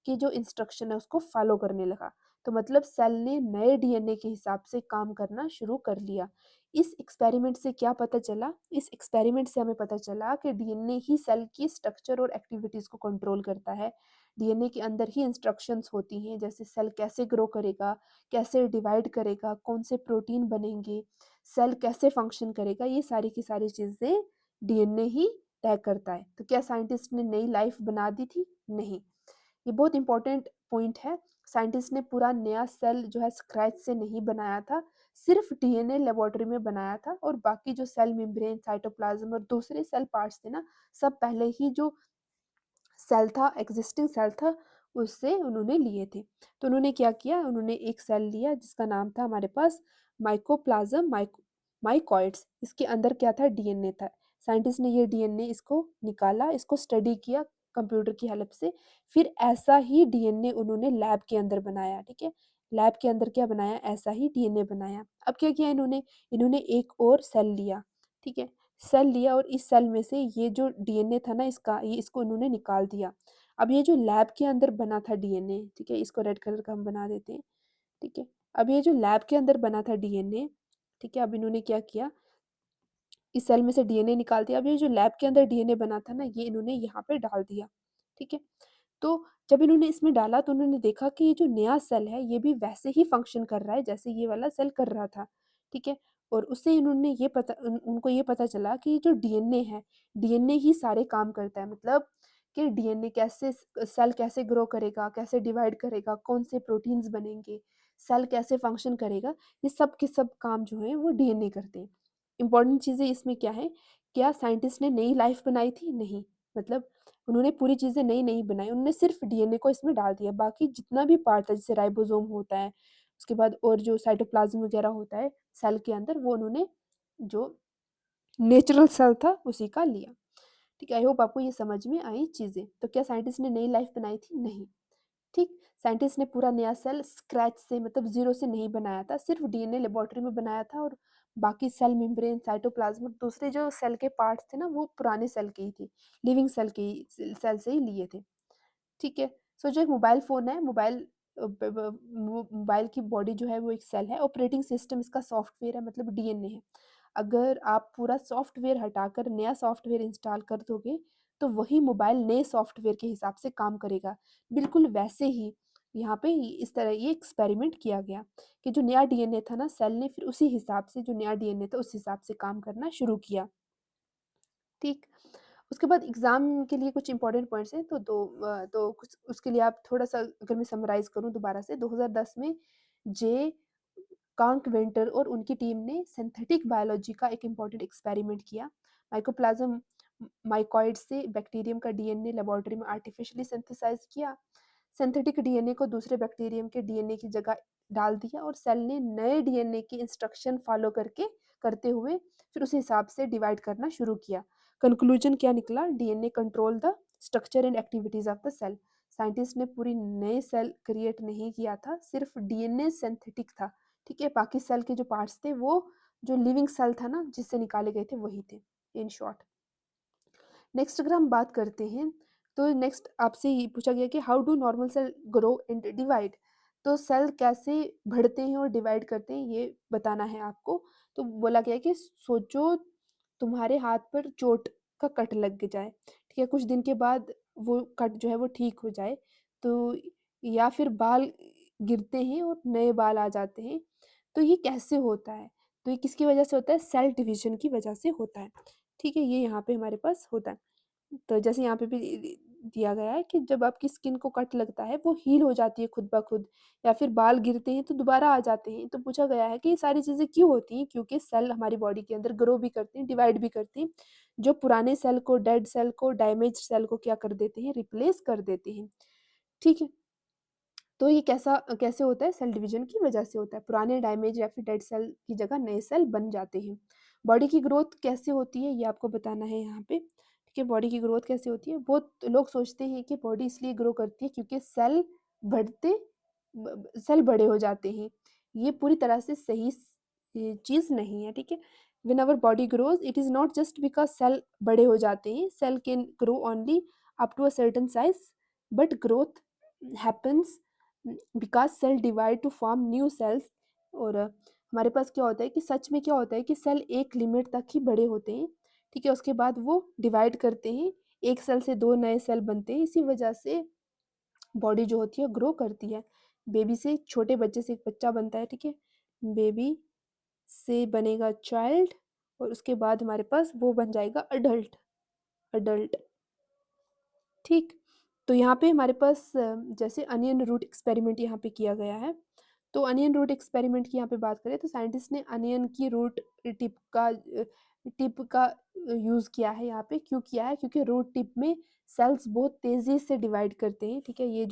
की जो इंस्ट्रक्शन है उसको फॉलो करने लगा। तो मतलब सेल ने नए डीएनए के हिसाब से काम करना शुरू कर लिया। इस एक्सपेरिमेंट से क्या पता चला? इस एक्सपेरिमेंट से हमें पता चला कि डीएनए ही सेल की स्ट्रक्चर और एक्टिविटीज़ को कंट्रोल करता है। डीएनए के अंदर ही इंस्ट्रक्शंस होती हैं जैसे सेल कैसे ग्रो करेगा, कैसे डिवाइड करेगा, कौन से प्रोटीन बनेंगे, सेल कैसे फंक्शन करेगा, ये सारी की सारी चीज़ें डीएनए ही तय करता है। तो क्या साइंटिस्ट ने नई लाइफ बना दी थी? नहीं। ये बहुत इंपॉर्टेंट पॉइंट है। साइंटिस्ट ने पूरा नया सेल जो है स्क्रैच से नहीं बनाया था, सिर्फ डीएनए लेबोरेटरी में बनाया था और बाकी जो सेल मेम्ब्रेन, साइटोप्लाज्म और दूसरे सेल पार्ट्स थे ना, सब पहले ही जो सेल था, एग्जिस्टिंग सेल था, उससे उन्होंने लिए थे। तो उन्होंने क्या किया, उन्होंने एक सेल लिया जिसका नाम था हमारे पास माइकोप्लाज़्म माइकोइड्स। इसके अंदर क्या था, डीएनए था। साइंटिस्ट ने ये डीएनए इसको निकाला, इसको स्टडी किया कंप्यूटर की हेल्प से, फिर ऐसा ही डीएनए उन्होंने लैब के अंदर बनाया, ठीक है? लैब के अंदर क्या बनाया, ऐसा ही डीएनए बनाया। अब क्या किया इन्होंने, इन्होंने एक और सेल लिया, ठीक है? सेल लिया और इस सेल में से ये जो डीएनए था ना इसका, ये इसको इन्होंने निकाल दिया। अब ये जो लैब के अंदर बना था डीएनए, ठीक है, इसको रेड कलर का हम बना देते हैं, ठीक है। अब ये जो लैब के अंदर बना था डीएनए, ठीक है, अब इन्होंने क्या किया, इस सेल में से डीएनए निकाल दिया। अब ये जो लैब के अंदर डीएनए बना था ना, ये इन्होंने यहाँ पे डाल दिया, ठीक है। तो जब इन्होंने इसमें डाला तो उन्होंने देखा कि ये जो नया सेल है, ये भी वैसे ही फंक्शन कर रहा है जैसे ये वाला सेल कर रहा था, ठीक है। और उससे इन्होंने ये पता उनको ये पता चला कि जो डीएनए है, डीएनए ही सारे काम करता है। मतलब कि डीएनए कैसे सेल कैसे ग्रो करेगा, कैसे डिवाइड करेगा, कौन से प्रोटीन्स बनेंगे, सेल कैसे फंक्शन करेगा, ये सब के सब काम जो है वो डीएनए करते हैं। इंपॉर्टेंट चीज़ें इसमें क्या है, क्या साइंटिस्ट ने नई लाइफ बनाई थी? नहीं। मतलब उन्होंने पूरी चीज़ें नई नहीं बनाई, उन्होंने सिर्फ डीएनए को इसमें डाल दिया। बाकी जितना भी पार्ट था, जैसे राइबोसोम होता है, उसके बाद और जो साइटोप्लाज्म वगैरह होता है सेल के अंदर, वो उन्होंने जो नेचुरल सेल था उसी का लिया। ठीक है, आई होप आपको ये समझ में आई चीज़ें। तो क्या साइंटिस्ट ने नई लाइफ बनाई थी? नहीं। ठीक, साइंटिस्ट ने पूरा नया सेल स्क्रैच से, मतलब ज़ीरो से नहीं बनाया था, सिर्फ डीएनए लेबोरेटरी में बनाया था, और बाकी सेल मेम्ब्रेन, साइटोप्लाज्म, दूसरे जो सेल के पार्ट्स थे ना, वो पुराने सेल के ही थे, लिविंग सेल के ही सेल से ही लिए थे। ठीक है। सो जो एक मोबाइल फ़ोन है, मोबाइल की बॉडी जो है वो एक सेल है, ऑपरेटिंग सिस्टम इसका सॉफ्टवेयर है, मतलब डीएनए है। अगर आप पूरा सॉफ्टवेयर हटाकर नया सॉफ्टवेयर इंस्टॉल कर दोगे, तो वही मोबाइल नए सॉफ्टवेयर के हिसाब से काम करेगा। बिल्कुल वैसे ही यहाँ पे इस तरह ये एक्सपेरिमेंट किया गया कि जो नया डीएनए था ना, सेल ने फिर उसी हिसाब से, जो नया डीएनए था उस हिसाब से काम करना शुरू किया। ठीक। उसके बाद एग्ज़ाम के लिए कुछ इम्पोर्टेंट पॉइंट्स हैं, तो कुछ उसके लिए आप थोड़ा-सा, अगर मैं समराइज़ करूँ दोबारा से, 2010 में जे कांक वेंटर और उनकी टीम ने सिंथेटिक बायोलॉजी का एक इम्पोर्टेंट एक्सपेरिमेंट किया। माइकोप्लाज़्म माइकोइड से बैक्टीरियम का डीएनए लेबोरेटरी में आर्टिफिशियली सिंथेसाइज़ किया। सिंथेटिक डीएनए को दूसरे बैक्टीरियम के डीएनए की जगह डाल दिया, और सेल ने नए डीएनए की इंस्ट्रक्शन फॉलो करते हुए फिर उस हिसाब से डिवाइड करना शुरू किया। कंक्लूजन क्या निकला? DNA control the structure and activities of the cell. Scientist ने पूरी नए सेल क्रिएट नहीं किया था, सिर्फ डीएनए सिंथेटिक था, ठीक है। बाकी सेल के जो पार्ट्स थे वो जो लिविंग सेल था ना, जिससे निकाले गए थे, वही थे, इन शॉर्ट। नेक्स्ट अगर हम बात करते हैं, तो नेक्स्ट आपसे ये पूछा गया कि how do normal cell grow and divide. तो सेल कैसे बढ़ते हैं और डिवाइड करते हैं, ये बताना है आपको। तो बोला गया है कि सोचो तुम्हारे हाथ पर चोट का कट लग जाए, ठीक है, कुछ दिन के बाद वो कट जो है वो ठीक हो जाए, तो या फिर बाल गिरते हैं और नए बाल आ जाते हैं, तो ये कैसे होता है? तो ये किसकी वजह से होता है? सेल डिवीजन की वजह से होता है, ठीक है। ये यहाँ पे हमारे पास होता है। तो जैसे यहाँ पे भी दिया गया है कि जब आपकी स्किन को कट लगता है, वो हील हो जाती है खुद ब खुद, या फिर बाल गिरते हैं तो दोबारा आ जाते हैं। तो पूछा गया है कि ये सारी चीज़ें क्यों होती हैं? क्योंकि सेल हमारी बॉडी के अंदर ग्रो भी करते हैं, डिवाइड भी करते हैं। जो पुराने सेल को, डेड सेल को, डैमेज्ड सेल को क्या कर देते हैं? रिप्लेस कर देते हैं, ठीक है। तो ये कैसे होता है? सेल डिवीजन की वजह से होता है। पुराने डैमेज या फिर डेड सेल की जगह नए सेल बन जाते हैं। बॉडी की ग्रोथ कैसे होती है, ये आपको बताना है यहाँ पे, ठीक है। बॉडी की ग्रोथ कैसे होती है? बहुत लोग सोचते हैं कि बॉडी इसलिए ग्रो करती है क्योंकि बढ़ते सेल बड़े हो जाते हैं। ये पूरी तरह से सही चीज़ नहीं है, ठीक है। When our body grows, it is not just because cell बड़े हो जाते हैं। Cell can grow only up to a certain size, but growth happens because cell divide to form new cells. और हमारे पास क्या होता है कि सच में क्या होता है कि सेल एक लिमिट तक ही बड़े होते हैं, ठीक है। उसके बाद वो डिवाइड करते हैं, एक सेल से दो नए सेल बनते हैं। इसी वजह से बॉडी जो होती है ग्रो करती है। बेबी से, छोटे बच्चे से एक बच्चा बनता है, ठीक है। बेबी से बनेगा चाइल्ड, और उसके बाद हमारे पास वो बन जाएगा अडल्ट। अडल्ट, ठीक। तो यहाँ पे हमारे पास जैसे अनियन रूट एक्सपेरिमेंट यहाँ पे किया गया है। तो अनियन रूट एक्सपेरिमेंट की यहाँ पे बात करें, तो साइंटिस्ट ने अनियन की रूट टिप का यूज़ किया है यहाँ पे। क्यों किया है? क्योंकि रूट टिप में सेल्स बहुत तेज़ी से डिवाइड करते हैं, ठीक है। ये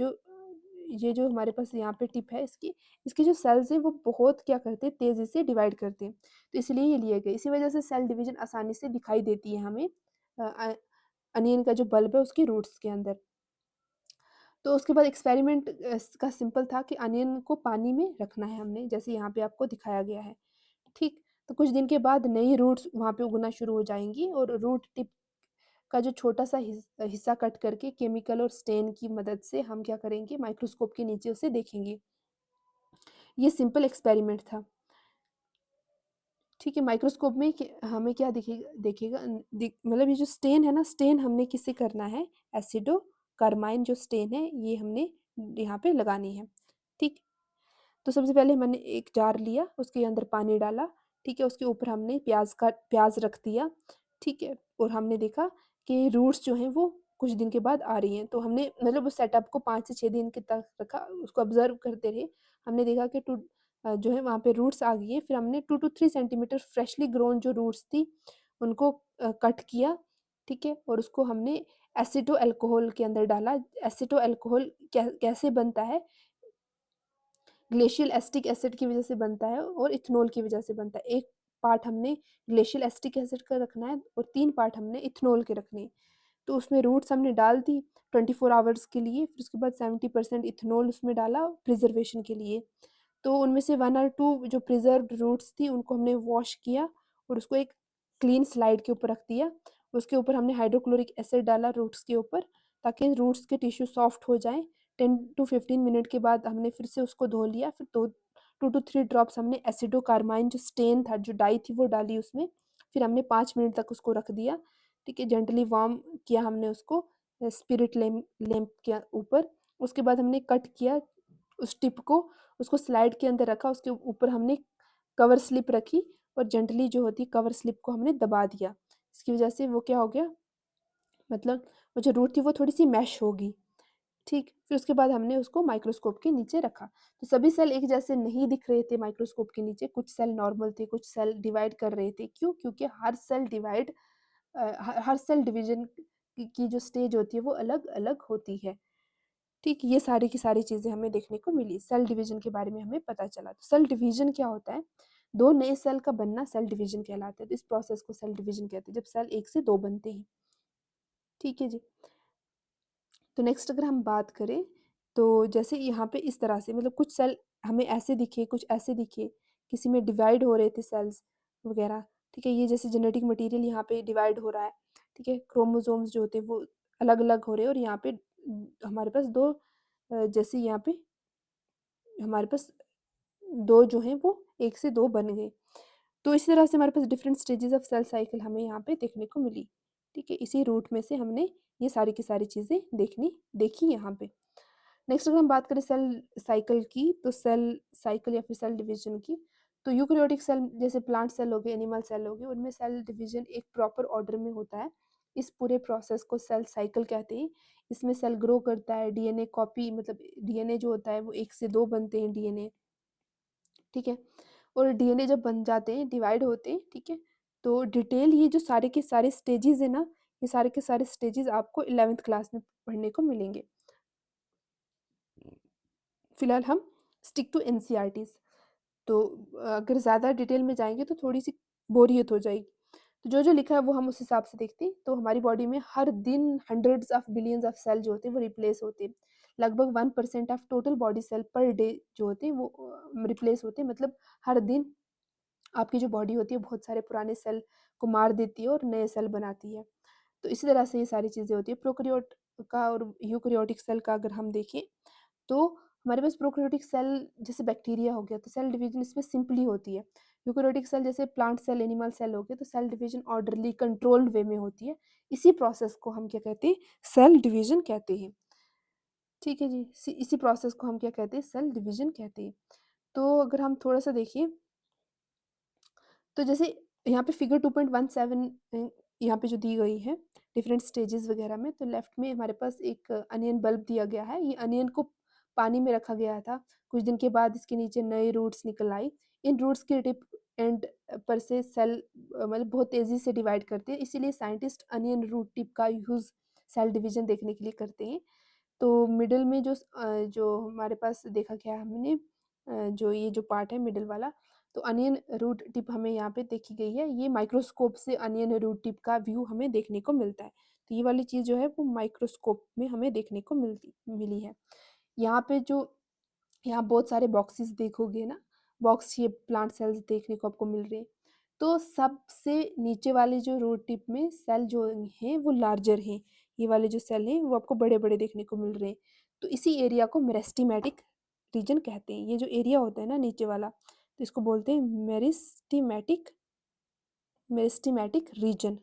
जो हमारे पास यहाँ पे टिप है, इसकी इसके जो सेल्स हैं वो बहुत क्या करते हैं? तेज़ी से डिवाइड करते हैं। तो इसलिए ये लिए गए। इसी वजह से सेल डिवीजन आसानी से दिखाई देती है हमें अनियन का जो बल्ब है उसके रूट्स के अंदर। तो उसके बाद एक्सपेरिमेंट का सिंपल था कि अनियन को पानी में रखना है हमने, जैसे यहाँ पे आपको दिखाया गया है, ठीक। तो कुछ दिन के बाद नई रूट्स वहाँ पे उगना शुरू हो जाएंगी, और रूट टिप का जो छोटा सा हिस्सा कट करके केमिकल और स्टेन की मदद से हम क्या करेंगे? माइक्रोस्कोप के नीचे उसे देखेंगे। ये सिंपल एक्सपेरिमेंट था। ठीक है, माइक्रोस्कोप में हमें क्या दिखेगा दिखेगा मतलब ये जो स्टेन है ना, स्टेन हमने किसे करना है, एसिडो कार्माइन जो स्टेन है ये हमने यहाँ पे लगानी है। ठीक, तो सबसे पहले मैंने एक जार लिया, उसके अंदर पानी डाला, ठीक है, उसके ऊपर हमने प्याज रख दिया, ठीक है, और हमने देखा कि रूट्स जो हैं वो कुछ दिन के बाद आ रही हैं, तो हमने मतलब उस सेटअप को 5 से 6 दिन के तक रखा, उसको ऑब्जर्व करते रहे। हमने देखा कि जो है वहाँ पे रूट्स आ गई हैं, फिर हमने 2 टू 3 सेंटीमीटर फ्रेशली ग्रोन जो रूट्स थी उनको कट किया, ठीक है, और उसको हमने एसिटो अल्कोहल के अंदर डाला। एसिटो अल्कोहल कैसे बनता है, ग्लेशियल एसिटिक एसिड की वजह से बनता है और इथेनॉल की वजह से बनता है। एक पार्ट हमने ग्लेशियल एसिटिक एसिड का रखना है और 3 पार्ट हमने इथेनॉल के रखने हैं। तो उसमें रूट्स हमने डाल दी 24 आवर्स के लिए, फिर उसके बाद 70% इथेनॉल उसमें डाला प्रिजर्वेशन के लिए। तो उनमें से 1 और 2 जो प्रिजर्व्ड रूट्स थी उनको हमने वॉश किया और उसको एक क्लीन स्लाइड के ऊपर रख दिया। उसके ऊपर हमने हाइड्रोक्लोरिक एसिड डाला रूट्स के ऊपर, ताकि रूट्स के टिश्यू सॉफ्ट हो जाएँ। 10 टू 15 मिनट के बाद हमने फिर से उसको धो लिया, फिर 2 टू 3 ड्रॉप्स हमने एसिडो कार्बाइन जो स्टेन था, जो डाई थी वो डाली उसमें। फिर हमने 5 मिनट तक उसको रख दिया, ठीक है, जेंटली वार्म किया हमने उसको स्पिरिट लैंप के ऊपर। उसके बाद हमने कट किया उस टिप को, उसको स्लाइड के अंदर रखा, उसके ऊपर हमने कवर स्लिप रखी और जेंटली जो होती है कवर स्लिप को हमने दबा दिया। इसकी वजह से वो क्या हो गया, मतलब वो जो रूट थी वो थोड़ी सी मैश होगी। ठीक, फिर उसके बाद हमने उसको माइक्रोस्कोप के नीचे रखा। तो सभी सेल एक जैसे नहीं दिख रहे थे माइक्रोस्कोप के नीचे, कुछ सेल नॉर्मल थे, कुछ सेल डिवाइड कर रहे थे। क्यों? क्योंकि हर सेल डिवीजन की जो स्टेज होती है वो अलग अलग होती है। ठीक, ये सारी की सारी चीज़ें हमें देखने को मिली, सेल डिवीजन के बारे में हमें पता चला। तो सेल डिवीजन क्या होता है, दो नए सेल का बनना सेल डिवीजन कहलाता है। तो इस प्रोसेस को सेल डिवीजन कहते हैं, जब सेल एक से दो बनते हैं। ठीक है जी। तो नेक्स्ट अगर हम बात करें, तो जैसे यहाँ पे इस तरह से मतलब कुछ सेल हमें ऐसे दिखे, कुछ ऐसे दिखे, किसी में डिवाइड हो रहे थे सेल्स वगैरह। ठीक है, ये जैसे जेनेटिक मटेरियल यहाँ पे डिवाइड हो रहा है, ठीक है, क्रोमोसोम्स जो होते हैं वो अलग अलग हो रहे हैं और यहाँ पे हमारे पास दो जैसे यहाँ पे हमारे पास दो जो हैं वो एक से दो बन गए। तो इसी तरह से हमारे पास different stages of cell cycle हमें यहाँ पे देखने को मिली। ठीक है, इसी रूट में से हमने ये सारी की सारी चीज़ें देखी यहाँ पे। नेक्स्ट अगर हम बात करें सेल साइकिल की, तो सेल साइकिल या फिर सेल डिवीजन की, तो यूकैरियोटिक सेल जैसे प्लांट सेल हो गए, एनिमल सेल हो गए, उनमें सेल डिवीजन एक प्रॉपर ऑर्डर में होता है। इस पूरे प्रोसेस को सेल साइकिल कहते हैं। इसमें सेल ग्रो करता है, डीएनए कॉपी मतलब डीएनए जो होता है वो एक से दो बनते हैं डीएनए, ठीक है, और डीएनए जब बन जाते हैं, डिवाइड होते हैं, ठीक है, तो डिटेल ये जो सारे के सारे स्टेजेस है ना, ये सारे के सारे स्टेजेस आपको 11th क्लास में पढ़ने को मिलेंगे। फिलहाल हम स्टिक टू एनसीईआरटीज़। तो अगर ज़्यादा डिटेल में जाएँगे तो थोड़ी-सी बोरियत हो जाएगी। तो जो-जो लिखा है वो हम उस हिसाब से देखते हैं। तो हमारी बॉडी में हर दिन hundreds of billions of cell जो होते हैं वो रिप्लेस होते हैं। लगभग 1% of total body cell per day जो होते हैं वो रिप्लेस होते हैं। मतलब हर दिन आपकी जो बॉडी होती है बहुत सारे पुराने सेल को मार देती है और नए सेल बनाती है। तो इसी तरह से ये सारी चीज़ें होती है। प्रोकैरियोट का और यूकैरियोटिक सेल का अगर हम देखें, तो हमारे पास प्रोकैरियोटिक सेल जैसे बैक्टीरिया हो गया, तो सेल डिवीजन इसमें सिंपली होती है। यूकैरियोटिक सेल जैसे प्लांट सेल, एनिमल सेल हो गए, तो cell division orderly controlled way में होती है। इसी प्रोसेस को हम क्या कहते हैं, सेल डिवीजन कहते हैं। ठीक है जी, इसी प्रोसेस को हम क्या कहते हैं, सेल डिवीजन कहते हैं। तो अगर हम थोड़ा सा देखिए, तो जैसे यहाँ पे फिगर 2.17 यहाँ पे जो दी गई है डिफरेंट स्टेजेस वगैरह में, तो लेफ्ट में हमारे पास एक अनियन बल्ब दिया गया है। ये अनियन को पानी में रखा गया था, कुछ दिन के बाद इसके नीचे नए रूट्स निकल आई। इन रूट्स के टिप एंड पर से सेल मतलब बहुत तेज़ी से डिवाइड करते हैं, इसीलिए साइंटिस्ट अनियन रूट टिप का यूज़ सेल डिवीजन देखने के लिए करते हैं। तो मिडल में जो हमारे पास देखा गया है हमने, जो ये जो पार्ट है मिडल वाला, तो अनियन रूट टिप हमें यहाँ पे देखी गई है। ये माइक्रोस्कोप से अनियन रूट टिप का व्यू हमें देखने को मिलता है। तो ये वाली चीज़ जो है वो माइक्रोस्कोप में हमें देखने को मिली है। यहाँ पे जो यहाँ बहुत सारे बॉक्सेस देखोगे ना, बॉक्स शेप प्लांट सेल्स देखने को आपको मिल रहे हैं। तो सबसे नीचे वाले जो रूट टिप में सेल जो हैं वो लार्जर हैं। ये वाले जो सेल हैं वो आपको बड़े-बड़े देखने को मिल रहे हैं। तो इसी एरिया को मेरिस्टेमेटिक रीजन कहते हैं। ये जो एरिया होता है ना नीचे वाला, तो इसको बोलते हैं मेरिस्टेमेटिक मेरिस्टेमेटिक रीजन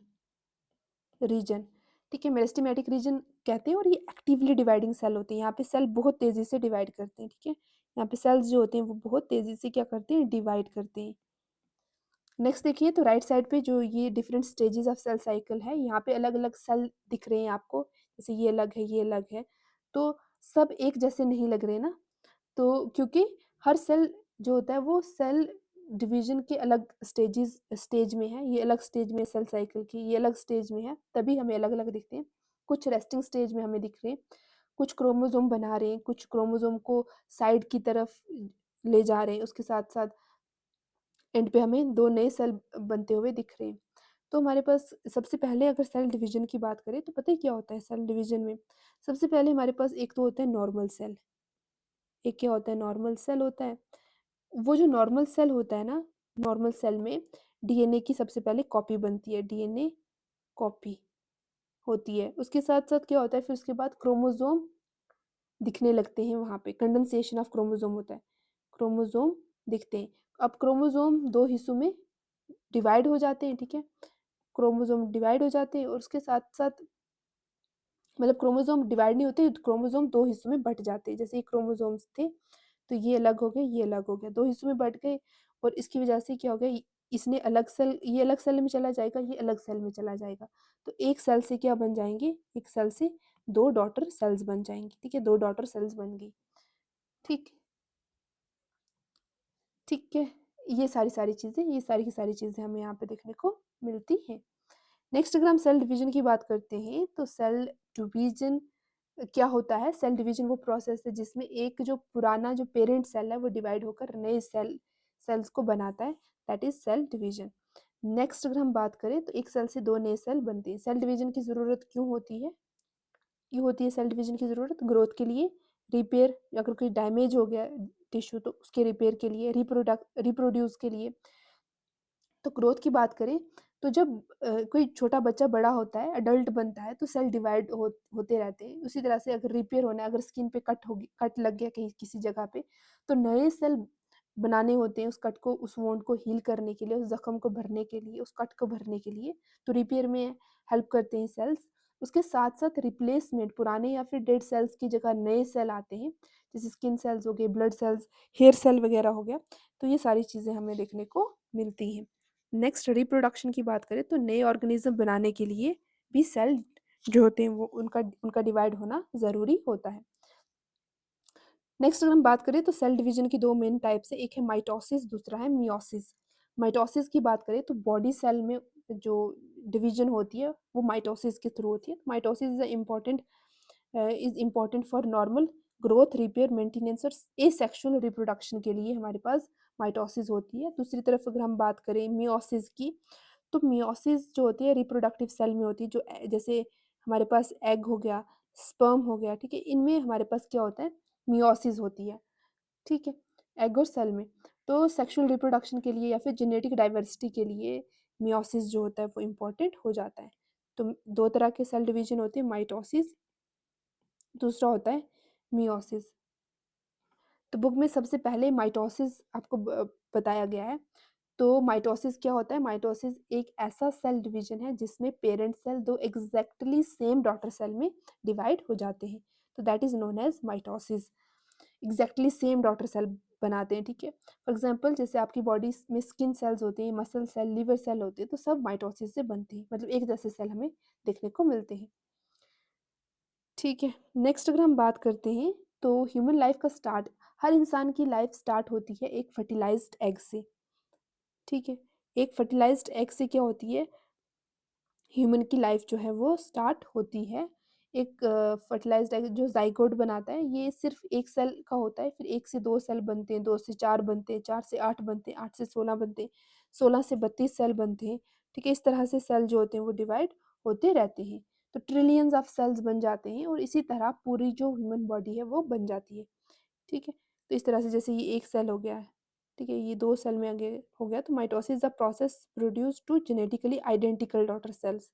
रीजन ठीक है, मेरिस्टेमेटिक रीजन कहते हैं। और ये एक्टिवली डिवाइडिंग सेल होते हैं। यहाँ पे सेल बहुत तेजी से डिवाइड करते हैं। ठीक है, यहाँ पे सेल्स जो होते हैं वो बहुत तेजी से क्या करते हैं, डिवाइड करते हैं। नेक्स्ट देखिए, तो राइट साइड पे जो ये different stages of cell cycle है, यहाँ पे अलग अलग सेल दिख रहे हैं आपको, जैसे ये अलग है, ये अलग है, तो सब एक जैसे नहीं लग रहे ना, तो क्योंकि हर सेल जो होता है वो सेल डिवीजन के अलग स्टेज में है। ये अलग स्टेज में सेल साइकिल की, ये अलग स्टेज में है, तभी हमें अलग अलग दिखते हैं। कुछ रेस्टिंग स्टेज में हमें दिख रहे हैं, कुछ क्रोमोसोम बना रहे हैं, कुछ क्रोमोसोम को साइड की तरफ ले जा रहे हैं, उसके साथ साथ एंड पे हमें दो नए सेल बनते हुए दिख रहे हैं। तो हमारे पास सबसे पहले अगर सेल डिवीजन की बात करें तो पता है क्या होता है सेल डिवीजन में। सबसे पहले हमारे पास एक तो होता है नॉर्मल सेल, एक क्या होता है, नॉर्मल सेल होता है। वो जो नॉर्मल सेल होता है ना, नॉर्मल सेल में डीएनए की सबसे पहले कॉपी बनती है, डीएनए कॉपी होती है। उसके साथ साथ क्या होता है, फिर उसके बाद क्रोमोसोम दिखने लगते हैं, वहाँ पे कंडेंसेशन ऑफ क्रोमोसोम होता है, क्रोमोसोम दिखते हैं। अब क्रोमोसोम दो हिस्सों में डिवाइड हो जाते हैं। ठीक है, क्रोमोसोम डिवाइड हो जाते हैं और उसके साथ साथ मतलब क्रोमोसोम डिवाइड नहीं होते, क्रोमोसोम दो हिस्सों में बट जाते हैं। जैसे ये क्रोमोसोम्स थे तो ये अलग हो गए, ये अलग हो गया, दो हिस्सों में बट गए, और इसकी वजह से क्या हो गया, इसने अलग सेल, ये अलग सेल में चला जाएगा, ये अलग सेल में चला जाएगा। तो एक सेल से क्या बन जाएंगे, एक सेल से दो डॉटर सेल्स बन जाएंगी। ठीक है, दो डॉटर सेल्स बन गई। ठीक ठीक है, ये सारी सारी चीज़ें, ये सारी की सारी चीज़ें हमें यहाँ पे देखने को मिलती हैं। नेक्स्ट अगर हम सेल डिवीजन की बात करते हैं तो सेल डिवीजन क्या होता है, सेल डिवीजन वो प्रोसेस है जिसमें एक जो पुराना जो पेरेंट सेल है वो डिवाइड होकर नए सेल्स को बनाता है, that is cell division. Next अगर हम बात करें तो एक सेल से दो नए सेल बनते हैं। सेल डिवीजन की ज़रूरत क्यों होती है, क्यों होती है सेल डिवीजन की ज़रूरत, ग्रोथ के लिए, रिपेयर, अगर कोई डैमेज हो गया टिश्यू तो उसके रिपेयर के लिए, रिप्रोड्यूस के लिए। तो ग्रोथ की बात करें तो जब कोई छोटा बच्चा बड़ा होता है, अडल्ट बनता है, तो सेल डिवाइड होते रहते हैं। उसी तरह से अगर रिपेयर होना है, अगर स्किन पे कट लग गया कहीं किसी जगह पे, तो नए सेल बनाने होते हैं उस कट को, उस वोंड को हील करने के लिए, उस जख्म को भरने के लिए, उस कट को भरने के लिए। तो रिपेयर में हेल्प करते हैं सेल्स। उसके साथ साथ रिप्लेसमेंट, पुराने या फिर डेड सेल्स की जगह नए सेल आते हैं, जैसे स्किन सेल्स हो गए, ब्लड सेल्स, हेयर सेल वगैरह हो गया। तो ये सारी चीज़ें हमें देखने को मिलती हैं। नेक्स्ट रिप्रोडक्शन की बात करें तो नए ऑर्गेनिज्म बनाने के लिए भी सेल जो होते हैं वो उनका उनका डिवाइड होना ज़रूरी होता है। नेक्स्ट अगर हम बात करें तो सेल डिवीजन की दो मेन टाइप्स है, एक है माइटोसिस, दूसरा है मियोसिस। माइटोसिस की बात करें तो बॉडी सेल में जो डिवीजन होती है वो माइटोसिस के थ्रू होती है। Mitosis is important for normal growth, repair, maintenance और एसेक्सुअल रिप्रोडक्शन के लिए हमारे पास माइटोसिस होती है। दूसरी तरफ अगर हम बात करें मियोसिस की, तो मियोसिस जो होती है रिप्रोडक्टिव सेल में होती है, जो जैसे हमारे पास एग हो गया, स्पर्म हो गया, ठीक है, इनमें हमारे पास क्या होता है, मियोसिस होती है। ठीक है, एग और सेल में। तो सेक्सुअल रिप्रोडक्शन के लिए या फिर जेनेटिक डाइवर्सिटी के लिए मियोसिस जो होता है वो इम्पोर्टेंट हो जाता है। तो दो तरह के सेल डिवीजन होते हैं, माइटोसिस, दूसरा होता है मियोसिस। तो बुक में सबसे पहले माइटोसिस आपको बताया गया है। तो माइटोसिस क्या होता है, माइटोसिस एक ऐसा सेल डिवीजन है जिसमें पेरेंट सेल दो एग्जैक्टली सेम डॉटर सेल में डिवाइड हो जाते हैं, तो that is known as mitosis. Exactly same daughter cell बनाते हैं। ठीक है, फॉर एग्जांपल जैसे आपकी बॉडी में स्किन सेल्स होते हैं, मसल सेल, लिवर सेल होते हैं, तो सब माइटोसिस से बनते हैं, मतलब एक जैसे सेल हमें देखने को मिलते हैं। ठीक है, नेक्स्ट अगर हम बात करते हैं तो ह्यूमन लाइफ का स्टार्ट, हर इंसान की लाइफ स्टार्ट होती है एक फर्टिलाइज्ड एग से। ठीक है, एक फर्टिलाइज्ड एग से क्या होती है, ह्यूमन की लाइफ जो है वो स्टार्ट होती है। एक फर्टिलाइज्ड एग जो जाइगोट बनाता है, ये सिर्फ एक सेल का होता है, फिर एक से दो सेल बनते हैं, दो से चार बनते हैं, चार से आठ बनते हैं, आठ से 16 बनते हैं, 16 से 32 सेल बनते हैं। ठीक है, इस तरह से सेल जो होते हैं वो डिवाइड होते रहते हैं। तो ट्रिलियंस ऑफ सेल्स बन जाते हैं और इसी तरह पूरी जो ह्यूमन बॉडी है वो बन जाती है। ठीक है, तो इस तरह से जैसे ये एक सेल हो गया है, ठीक है, ये दो सेल में आगे हो गया, तो mitosis the process produce two genetically identical daughter cells.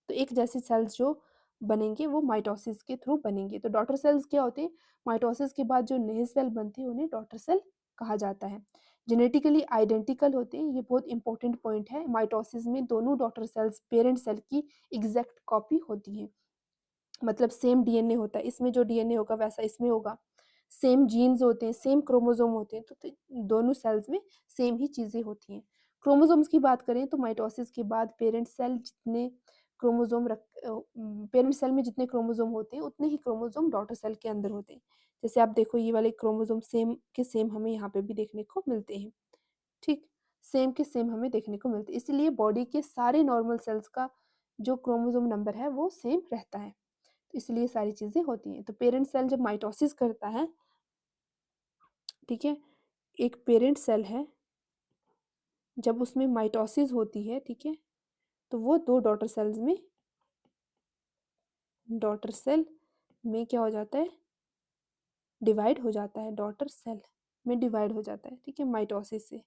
तो एक जैसी सेल्स जो बनेंगे वो माइटोसिस के थ्रू बनेंगे। तो डॉटर सेल्स क्या होते हैं, माइटोसिस के बाद जो नए सेल बनते हैं उन्हें डॉटर सेल कहा जाता है। जेनेटिकली आइडेंटिकल होते हैं, ये बहुत इंपॉर्टेंट पॉइंट है। माइटोसिस में दोनों डॉटर सेल्स पेरेंट सेल की एग्जैक्ट कॉपी होती है, मतलब सेम डीएनए होता है, इसमें जो डीएनए होगा वैसा इसमें होगा, सेम जीन्स होते हैं, सेम क्रोमोसोम होते हैं, तो दोनों सेल्स में सेम ही चीज़ें होती हैं। क्रोमोसोम्स की बात करें तो माइटोसिस के बाद पेरेंट सेल में जितने क्रोमोसोम होते हैं उतने ही क्रोमोसोम डॉटर सेल के अंदर होते हैं। जैसे आप देखो ये वाले क्रोमोसोम सेम के सेम हमें यहाँ पे भी देखने को मिलते हैं, ठीक, सेम के सेम हमें देखने को मिलते हैं। इसलिए बॉडी के सारे नॉर्मल सेल्स का जो क्रोमोसोम नंबर है वो सेम रहता है, तो इसलिए सारी चीज़ें होती हैं। तो पेरेंट सेल जब माइटोसिस करता है, ठीक है, एक पेरेंट सेल है, जब उसमें माइटोसिस होती है, ठीक है, तो वो दो डॉटर सेल में क्या हो जाता है, डिवाइड हो जाता है, डॉटर सेल में डिवाइड हो जाता है, ठीक है, माइटोसिस से।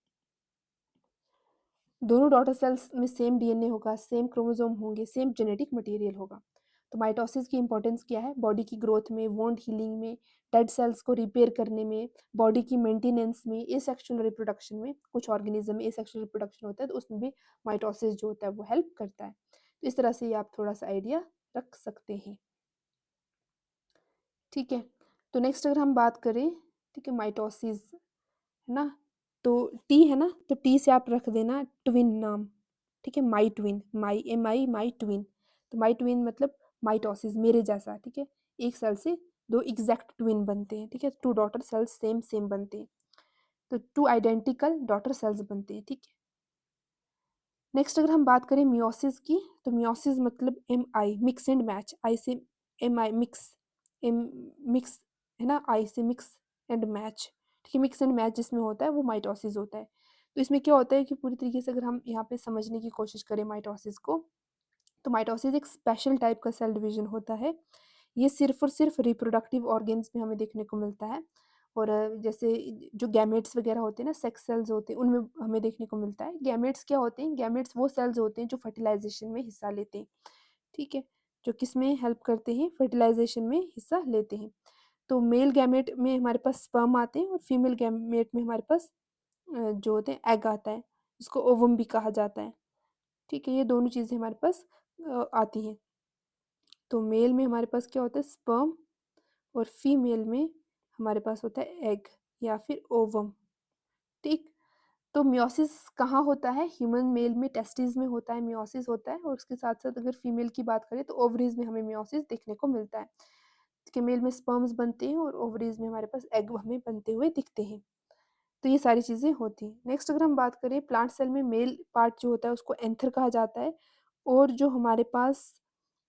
दोनों डॉटर सेल्स में सेम डीएनए होगा, सेम क्रोमोसोम होंगे, सेम जेनेटिक मटेरियल होगा। तो माइटोसिस की इंपॉर्टेंस क्या है, बॉडी की ग्रोथ में, वोंड हीलिंग में, डेड सेल्स को रिपेयर करने में, बॉडी की मेंटेनेंस में, एसेक्सुअल रिप्रोडक्शन में, कुछ ऑर्गेनिज्म में एसेक्सुअल रिप्रोडक्शन होता है तो उसमें भी माइटोसिस जो होता है वो हेल्प करता है। तो इस तरह से ये आप थोड़ा सा आइडिया रख सकते हैं, ठीक है। तो नेक्स्ट अगर हम बात करें, ठीक है, माइटोसिस है ना, तो टी है ना, तो टी से आप रख देना ट्विन नाम, ठीक है, माई ट्विन, माई एम आई माई ट्विन। तो माई ट्विन मतलब माइटोसिस, मेरे जैसा, ठीक है, एक सेल से दो एग्जैक्ट ट्विन बनते हैं, ठीक है, two daughter cells same same बनते हैं, तो टू आइडेंटिकल डॉटर सेल्स बनते हैं, ठीक है। नेक्स्ट अगर हम बात करें मियोसिस की, तो मियोसिस मतलब M I mix and match, I से M I mix, M mix है ना, आई से मिक्स एंड मैच, ठीक है, मिक्स एंड मैच जिसमें होता है वो माइटोसिस होता है। तो इसमें क्या होता है कि पूरी तरीके से अगर हम यहाँ पे समझने की कोशिश करें माइटोसिस को, तो माइटोसिस एक स्पेशल टाइप का सेल डिवीजन होता है। ये सिर्फ और सिर्फ रिप्रोडक्टिव ऑर्गेन्स में हमें देखने को मिलता है, और जैसे जो गैमेट्स वगैरह होते हैं ना, सेक्स सेल्स होते हैं, उनमें हमें देखने को मिलता है। गैमेट्स क्या होते हैं, गैमेट्स वो सेल्स होते हैं जो फर्टिलाइजेशन में हिस्सा लेते हैं, ठीक है, जो किस में हेल्प करते हैं, फर्टिलाइजेशन में हिस्सा लेते हैं। तो मेल गैमेट में हमारे पास स्पर्म आते हैं और फीमेल गैमेट में हमारे पास जो होते हैं एग आता है, जिसको ओवम भी कहा जाता है, ठीक है, ये दोनों चीज़ें हमारे पास आती हैं। तो मेल में हमारे पास क्या होता है, स्पर्म, और फीमेल में हमारे पास होता है एग या फिर ओवम, ठीक। तो मियोसिस कहाँ होता है, ह्यूमन मेल में टेस्टिस में होता है, मियोसिस होता है, और उसके साथ साथ अगर फीमेल की बात करें तो ओवरीज में हमें मियोसिस देखने को मिलता है, कि मेल में स्पर्म्स बनते हैं और ओवरीज में हमारे पास एग हमें बनते हुए दिखते हैं। तो ये सारी चीज़ें होती हैं। नेक्स्ट अगर हम बात करें, प्लांट सेल में मेल पार्ट जो होता है उसको एंथर कहा जाता है, और जो हमारे पास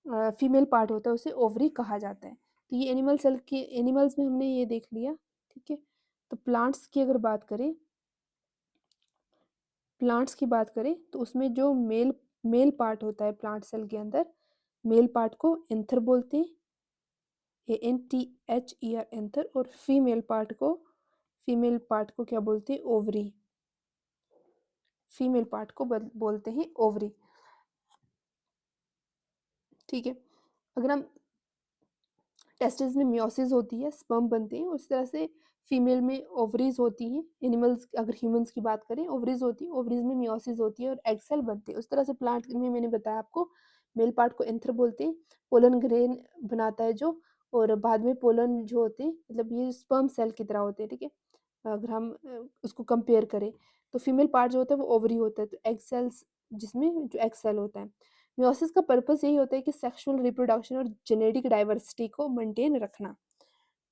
फीमेल पार्ट होता है उसे ओवरी कहा जाता है। तो ये एनिमल्स में हमने ये देख लिया, ठीक है। तो प्लांट्स की बात करें तो उसमें जो मेल पार्ट होता है प्लांट सेल के अंदर, मेल पार्ट को एंथर बोलते हैं, ANTHER एंथर, और फीमेल पार्ट को क्या बोलते हैं, ओवरी, फीमेल पार्ट को बोलते हैं ओवरी, ठीक है। अगर हम टेस्टिस में मियोसिस होती है, स्पर्म बनते हैं, उस तरह से फीमेल में ओवरीज होती हैं। एनिमल्स अगर ह्यूमंस की बात करें, ओवरीज होती है, ओवरीज में मियोसिस होती है और एग सेल बनते हैं। उस तरह से प्लांट में मैंने बताया आपको, मेल पार्ट को एंथर बोलते हैं, पोलन ग्रेन बनाता है जो, और बाद में पोलन जो होते हैं मतलब ये स्पर्म सेल की तरह होते हैं, ठीक है। अगर हम उसको कंपेयर करें तो फीमेल पार्ट जो होता है वो ओवरी होता है, तो एग सेल्स जिसमें जो एग सेल होता है। मियोसिस का पर्पस यही होता है कि सेक्सुअल रिप्रोडक्शन और जेनेटिक डाइवर्सिटी को मेंटेन रखना,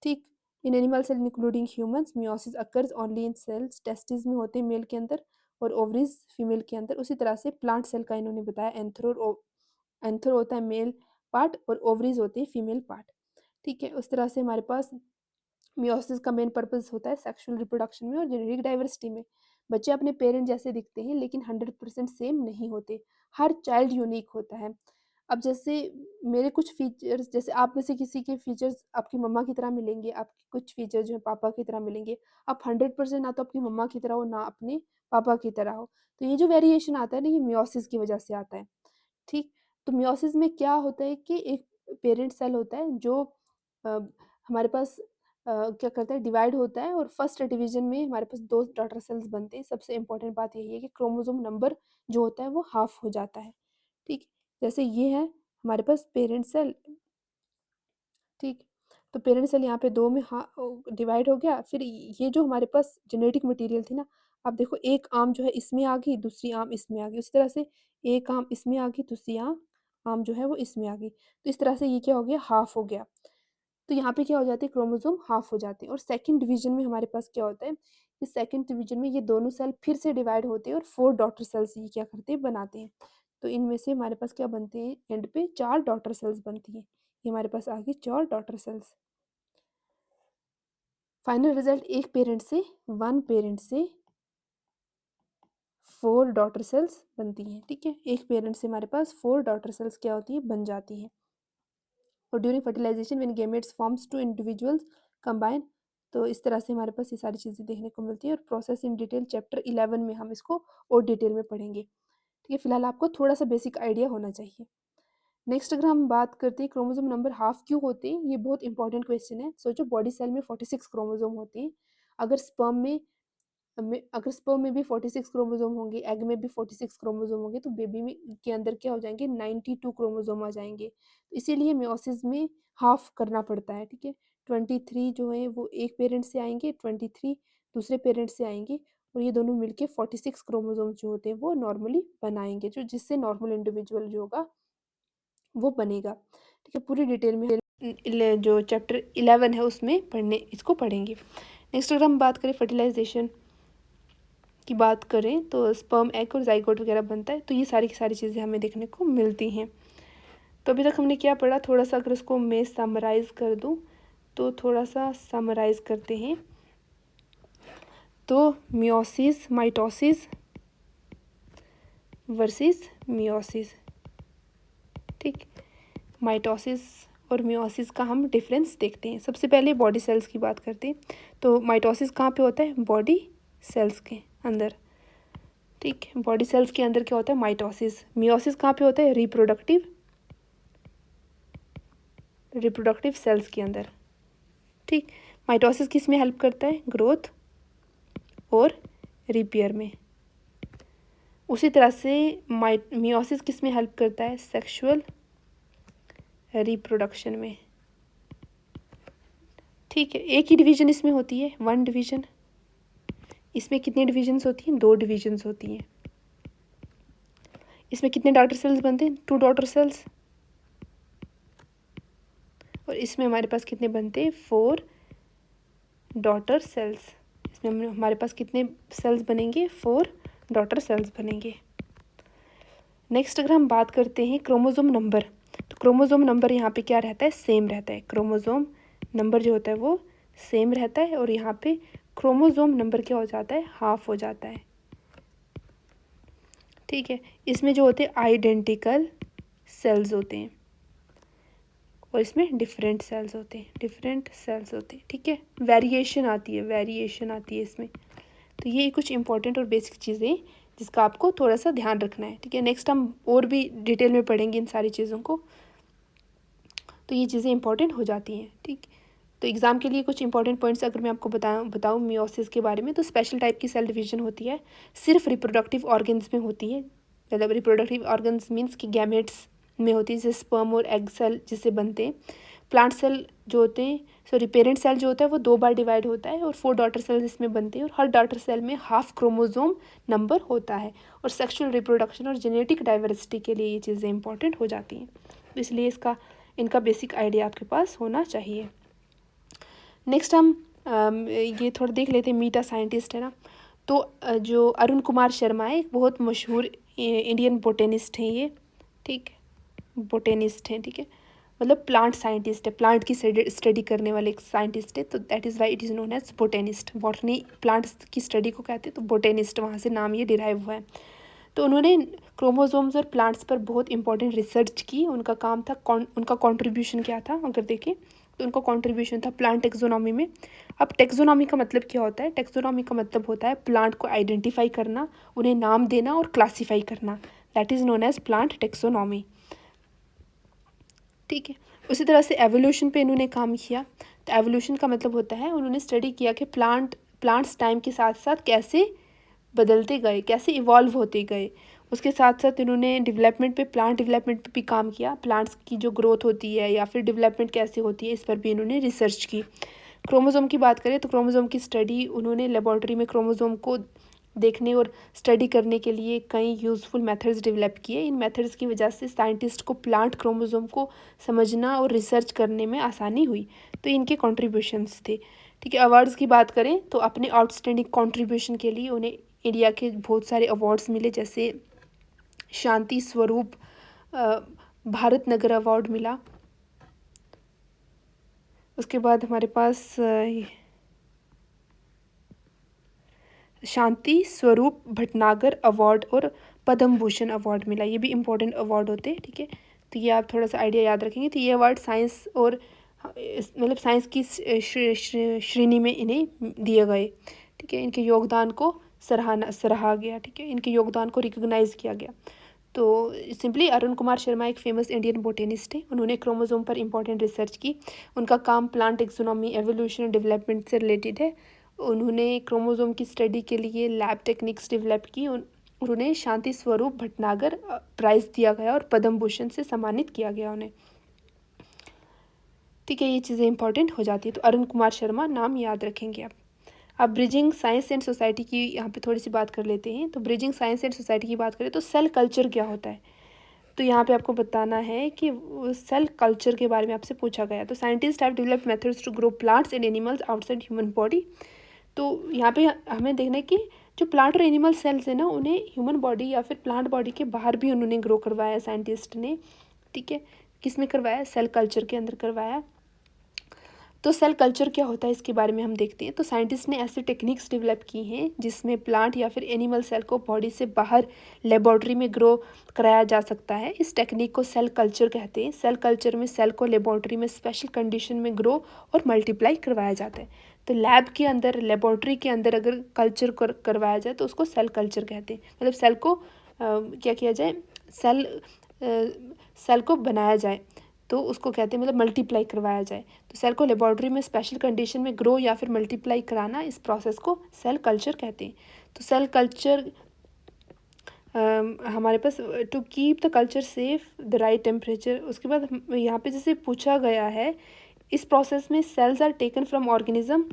ठीक। In animal cell including humans, meiosis occurs only in cells, testis में होते हैं मेल के अंदर और ओवरीज फीमेल के अंदर। उसी तरह से प्लांट सेल का इन्होंने बताया, एंथर होता है मेल पार्ट और ओवरीज होते हैं फीमेल पार्ट, ठीक है। उस तरह से हमारे पास मियोसिस का मेन पर्पस होता है सेक्सुअल रिप्रोडक्शन में और जेनेटिक डाइवर्सिटी में। बच्चे अपने पेरेंट जैसे दिखते हैं लेकिन 100% सेम नहीं होते, हर चाइल्ड यूनिक होता है। अब जैसे मेरे कुछ फीचर्स, जैसे आप में से किसी के फीचर्स आपकी मम्मा की तरह मिलेंगे, आपके कुछ फीचर जो है पापा की तरह मिलेंगे। आप 100% ना तो आपकी मम्मा की तरह हो ना अपने पापा की तरह हो, तो ये जो वेरिएशन आता है ना, ये मियोसिस की वजह से आता है, ठीक। तो मियोसिस में क्या होता है कि एक पेरेंट सेल होता है जो हमारे पास क्या करता है, डिवाइड होता है और फर्स्ट डिवीजन में हमारे पास 2 डॉटर सेल्स बनते हैं। सबसे इम्पोर्टेंट बात यही है कि क्रोमोसोम नंबर जो होता है वो हाफ हो जाता है, ठीक? जैसे ये है हमारे पास पेरेंट सेल, ठीक? तो पेरेंट सेल यहाँ पे 2 में डिवाइड हो गया। फिर ये जो हमारे पास जेनेटिक मटेरियल थी ना, अब देखो एक आर्म जो है इसमें आ गई, दूसरी आर्म इसमें आ गई। उसी तरह से एक आर्म इसमें आ गई, दूसरी आर्म जो है वो इसमें आ गई। तो इस तरह से ये क्या हो गया, हाफ हो गया। तो यहाँ पे क्या हो जाती है, क्रोमोसोम हाफ हो जाते हैं। और सेकंड डिवीजन में हमारे पास क्या होता है, इस सेकंड डिवीजन में ये दोनों सेल फिर से डिवाइड होते हैं और 4 डॉटर सेल्स ये क्या करते हैं, बनाते हैं। तो इनमें से हमारे पास क्या बनते हैं, एंड पे 4 डॉटर सेल्स बनती हैं। ये हमारे पास आ गई 4 डॉटर सेल्स। फाइनल रिजल्ट, एक पेरेंट से 4 डॉटर सेल्स बनती हैं, ठीक है? एक पेरेंट से हमारे पास 4 डॉटर सेल्स क्या होती है, बन जाती हैं। और during fertilisation when gametes forms two individuals combine, तो इस तरह से हमारे पास ये सारी चीज़ें देखने को मिलती है। और प्रोसेस इन डिटेल चैप्टर 11 में हम इसको और डिटेल में पढ़ेंगे, ठीक है? फिलहाल आपको थोड़ा सा बेसिक आइडिया होना चाहिए। नेक्स्ट अगर हम बात करते हैं क्रोमोसोम नंबर हाफ क्यों होते हैं, ये बहुत इंपॉर्टेंट क्वेश्चन है। सोचो बॉडी सेल में 46 क्रोमोसोम होते हैं। अगर स्पर्म में भी 46 क्रोमोसोम होंगे, एग में भी 46 क्रोमोसोम होंगे, तो बेबी में के अंदर क्या हो जाएंगे, 92 क्रोमोसोम आ जाएंगे। तो इसीलिए मियोसिस में हाफ करना पड़ता है, ठीक है? 23 जो है वो एक पेरेंट से आएंगे, 23 दूसरे पेरेंट से आएंगे, और ये दोनों मिलके 46 क्रोमोसोम जो होते हैं वो नॉर्मली बनाएंगे, जो जिससे नॉर्मल इंडिविजुअल जो होगा वो बनेगा, ठीक है? पूरी डिटेल में जो चैप्टर 11 है उसमें इसको पढ़ेंगे। नेक्स्ट अगर हम बात करें फर्टिलाइजेशन की बात करें, तो स्पर्म, एग और जाइगोट वगैरह बनता है। तो ये सारी की सारी चीज़ें हमें देखने को मिलती हैं। तो अभी तक हमने क्या पढ़ा, थोड़ा सा अगर इसको मैं समराइज़ कर दूं, तो थोड़ा सा समराइज़ करते हैं। तो मियोसिस, माइटोसिस वर्सेस मियोसिस, ठीक? माइटोसिस और मियोसिस का हम डिफरेंस देखते हैं। सबसे पहले बॉडी सेल्स की बात करते हैं। तो माइटोसिस कहाँ पे होता है, बॉडी सेल्स के अंदर, ठीक है? बॉडी सेल्स के अंदर क्या होता है, माइटोसिस। मियोसिस कहाँ पे होता है, रिप्रोडक्टिव सेल्स के अंदर, ठीक? माइटोसिस किस में हेल्प करता है, ग्रोथ और रिपेयर में। उसी तरह से मियोसिस किस में हेल्प करता है, सेक्सुअल रिप्रोडक्शन में, ठीक है? एक ही डिवीजन इसमें होती है, 1 डिवीजन। इसमें कितनी डिवीजन्स होती हैं, 2 डिवीजन्स होती हैं। इसमें कितने डॉटर सेल्स बनते हैं, 2 डॉटर सेल्स। और इसमें हमारे पास कितने बनते हैं, 4 डॉटर सेल्स। इसमें हमारे पास कितने सेल्स बनेंगे, 4 डॉटर सेल्स बनेंगे। नेक्स्ट अगर हम बात करते हैं क्रोमोसोम नंबर, तो क्रोमोसोम नंबर यहाँ पे क्या रहता है, सेम रहता है। क्रोमोसोम नंबर जो होता है वो सेम रहता है, और यहाँ पे क्रोमोसोम नंबर क्या हो जाता है, हाफ हो जाता है, ठीक है? इसमें जो होते हैं आइडेंटिकल सेल्स होते हैं, और इसमें डिफरेंट सेल्स होते हैं, ठीक है? वेरिएशन आती है इसमें। तो ये कुछ इंपॉर्टेंट और बेसिक चीज़ें जिसका आपको थोड़ा सा ध्यान रखना है, ठीक है? नेक्स्ट हम और भी डिटेल में पढ़ेंगे इन सारी चीज़ों को। तो ये चीज़ें इंपॉर्टेंट हो जाती हैं, ठीक? तो एग्ज़ाम के लिए कुछ इंपॉर्टेंट पॉइंट्स अगर मैं आपको बताऊँ मियोसिस के बारे में, तो स्पेशल टाइप की सेल डिवीजन होती है, सिर्फ रिप्रोडक्टिव ऑर्गन्स में होती है। मतलब रिप्रोडक्टिव ऑर्गन्स मीन्स कि गैमेट्स में होती है, जैसे स्पर्म और एग सेल जिससे बनते हैं। प्लांट सेल जो होते हैं, सॉरी पेरेंट सेल जो होता है वो 2 बार डिवाइड होता है, और 4 डॉटर सेल्स इसमें बनते हैं, और हर डॉटर सेल में हाफ क्रोमोसोम नंबर होता है। और सेक्सुअल रिप्रोडक्शन और जेनेटिक डाइवर्सिटी के लिए ये चीज़ें इंपॉर्टेंट हो जाती हैं, तो इसलिए इनका बेसिक आइडिया आपके पास होना चाहिए। नेक्स्ट हम ये थोड़ा देख लेते हैं, मीटा साइंटिस्ट है ना, तो जो अरुण कुमार शर्मा है, एक बहुत मशहूर इंडियन बोटेनिस्ट हैं ये, ठीक? बोटेनिस्ट हैं, ठीक है? मतलब प्लांट साइंटिस्ट है, प्लांट की स्टडी करने वाले एक साइंटिस्ट है, तो that is why it is known as botanist. Botany plants की स्टडी को कहते हैं, तो बोटेनिस्ट वहाँ से नाम ये डिराइव हुआ है। तो उन्होंने क्रोमोसोम्स और प्लांट्स पर बहुत इंपॉर्टेंट रिसर्च की। उनका काम था, उनका कॉन्ट्रीब्यूशन क्या था अगर देखें, तो उनका कॉन्ट्रीब्यूशन था प्लांट टेक्सोनॉमी में। अब टेक्सोनॉमी का मतलब क्या होता है, टेक्सोनॉमी का मतलब होता है प्लांट को आइडेंटिफाई करना, उन्हें नाम देना और क्लासीफाई करना, that is known as plant taxonomy. ठीक है। उसी तरह से एवोल्यूशन पे इन्होंने काम किया। तो एवोल्यूशन का मतलब होता है उन्होंने स्टडी किया कि प्लांट्स टाइम के साथ साथ कैसे बदलते गए, कैसे इवॉल्व होते गए। उसके साथ साथ इन्होंने प्लांट डेवलपमेंट पे भी काम किया। प्लांट्स की जो ग्रोथ होती है या फिर डेवलपमेंट कैसे होती है, इस पर भी इन्होंने रिसर्च की। क्रोमोसोम की बात करें तो क्रोमोसोम की स्टडी उन्होंने लेबॉर्ट्री में क्रोमोसोम को देखने और स्टडी करने के लिए कई यूज़फुल मेथड्स डेवलप किए। इन मेथड्स की वजह से साइंटिस्ट को प्लांट क्रोमोसोम को समझना और रिसर्च करने में आसानी हुई। तो इनके कॉन्ट्रीब्यूशंस थे। ठीक है। अवार्ड्स की बात करें तो अपने आउटस्टैंडिंग कॉन्ट्रीब्यूशन के लिए उन्हें इंडिया के बहुत सारे अवार्ड्स मिले, जैसे शांति स्वरूप भारत नगर अवार्ड मिला। उसके बाद हमारे पास शांति स्वरूप भटनागर अवार्ड और पद्म भूषण अवार्ड मिला। ये भी इम्पोर्टेंट अवार्ड होते हैं। ठीक है। तो ये आप थोड़ा सा आइडिया याद रखेंगे। तो ये अवार्ड साइंस और मतलब साइंस की श्रेणी में इन्हें दिए गए। ठीक है। इनके योगदान को सराहा गया। ठीक है। इनके योगदान को रिकॉग्नाइज किया गया। तो सिंपली अरुण कुमार शर्मा एक फेमस इंडियन बोटेनिस्ट है। उन्होंने क्रोमोसोम पर इंपॉर्टेंट रिसर्च की। उनका काम प्लांट टेक्सोनॉमी, एवोल्यूशन और डेवलपमेंट से रिलेटेड है। उन्होंने क्रोमोसोम की स्टडी के लिए लैब टेक्निक्स डेवलप की। उन्हें शांति स्वरूप भटनागर प्राइज़ दिया गया और पद्म भूषण से सम्मानित किया गया उन्हें। ठीक है। ये चीज़ें इंपॉर्टेंट हो जाती है। तो अरुण कुमार शर्मा नाम याद रखेंगे आप। अब ब्रिजिंग साइंस एंड सोसाइटी की यहाँ पे थोड़ी सी बात कर लेते हैं। तो ब्रिजिंग साइंस एंड सोसाइटी की बात करें तो सेल कल्चर क्या होता है। तो यहाँ पे आपको बताना है कि सेल कल्चर के बारे में आपसे पूछा गया। तो scientist have developed methods to grow plants and animals outside human body. तो यहाँ पे हमें देखना है कि जो प्लांट और एनिमल सेल्स है ना, उन्हें ह्यूमन बॉडी या फिर प्लांट बॉडी के बाहर भी उन्होंने ग्रो करवाया साइंटिस्ट ने। ठीक है। किस में करवाया? सेल कल्चर के अंदर करवाया। तो सेल कल्चर क्या होता है इसके बारे में हम देखते हैं। तो साइंटिस्ट ने ऐसे टेक्निक्स डेवलप की हैं जिसमें प्लांट या फिर एनिमल सेल को बॉडी से बाहर लेबॉर्ट्री में ग्रो कराया जा सकता है। इस टेक्निक को सेल कल्चर कहते हैं। सेल कल्चर में सेल को लेबॉर्ट्री में स्पेशल कंडीशन में ग्रो और मल्टीप्लाई करवाया जाता है। तो लैब के अंदर, लेबॉर्ट्री के अंदर अगर कल्चर करवाया जाए तो उसको सेल कल्चर कहते हैं। मतलब सेल को क्या किया जाए, सेल को बनाया जाए तो उसको कहते हैं, मतलब मल्टीप्लाई करवाया जाए। तो सेल को लेबॉर्ट्री में स्पेशल कंडीशन में ग्रो या फिर मल्टीप्लाई कराना, इस प्रोसेस को सेल कल्चर कहते हैं। तो सेल कल्चर हमारे पास to keep the culture safe the right temperature. उसके बाद यहाँ पे जैसे पूछा गया है, इस प्रोसेस में cells are taken from organism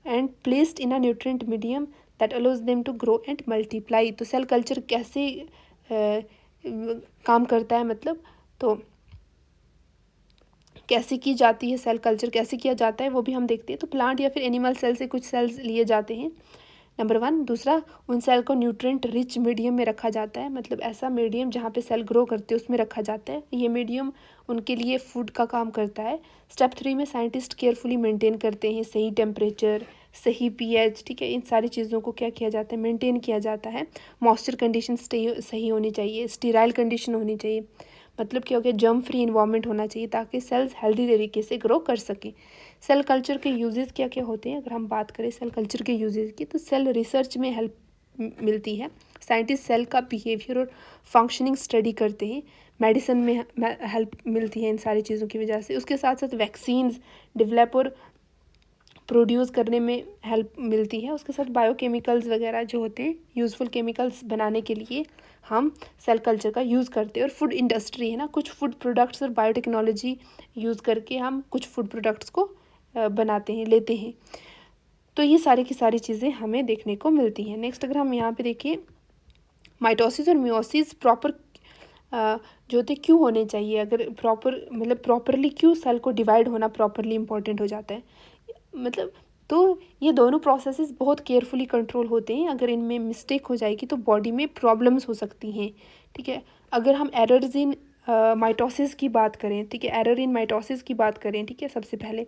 and placed in a nutrient medium that allows them to grow and multiply. तो सेल कल्चर कैसे काम करता है, मतलब तो कैसे की जाती है, सेल कल्चर कैसे किया जाता है वो भी हम देखते हैं। तो प्लांट या फिर एनिमल सेल से कुछ सेल्स लिए जाते हैं, नंबर 1। दूसरा, उन सेल को न्यूट्रिएंट रिच मीडियम में रखा जाता है। मतलब ऐसा मीडियम जहाँ पे सेल ग्रो करते हैं उसमें रखा जाता है। ये मीडियम उनके लिए फूड का काम करता है। स्टेप 3 में साइंटिस्ट केयरफुली मेंटेन करते हैं सही टेम्परेचर, सही pH। ठीक है। इन सारी चीज़ों को क्या किया जाता है, मेंटेन किया जाता है। मॉइस्चर कंडीशन सही होनी चाहिए, स्टीराइल कंडीशन होनी चाहिए। मतलब क्या हो गया, जर्म फ्री इन्वायरमेंट होना चाहिए ताकि सेल्स हेल्दी तरीके से ग्रो कर सकें। सेल कल्चर के यूजेस क्या क्या होते हैं, अगर हम बात करें सेल कल्चर के यूजेस की, तो सेल रिसर्च में हेल्प मिलती है। साइंटिस्ट सेल का बिहेवियर और फंक्शनिंग स्टडी करते हैं। मेडिसिन में हेल्प मिलती है इन सारी चीज़ों की वजह से। उसके साथ साथ वैक्सीन्स डेवलप और प्रोड्यूस करने में हेल्प मिलती है। उसके साथ बायोकेमिकल्स वगैरह जो होते हैं, यूज़फुल केमिकल्स बनाने के लिए हम सेल कल्चर का यूज़ करते हैं। और फूड इंडस्ट्री है ना, कुछ फूड प्रोडक्ट्स और बायोटेक्नोलॉजी यूज़ करके हम कुछ फूड प्रोडक्ट्स को बनाते हैं, लेते हैं। तो ये सारी की सारी चीज़ें हमें देखने को मिलती हैं। नेक्स्ट अगर हम यहाँ पे देखिए, माइटोसिस और मियोसिस प्रॉपर जो होते क्यों होने चाहिए, अगर प्रॉपर मतलब प्रॉपरली क्यों सेल को डिवाइड होना प्रॉपरली इंपॉर्टेंट हो जाता है, मतलब तो ये दोनों प्रोसेसेस बहुत केयरफुली कंट्रोल होते हैं। अगर इनमें मिस्टेक हो जाएगी तो बॉडी में प्रॉब्लम्स हो सकती हैं। ठीक है। अगर हम एरर्स इन माइटोसिस की बात करें, ठीक है, एरर इन माइटोसिस की बात करें, ठीक है, सबसे पहले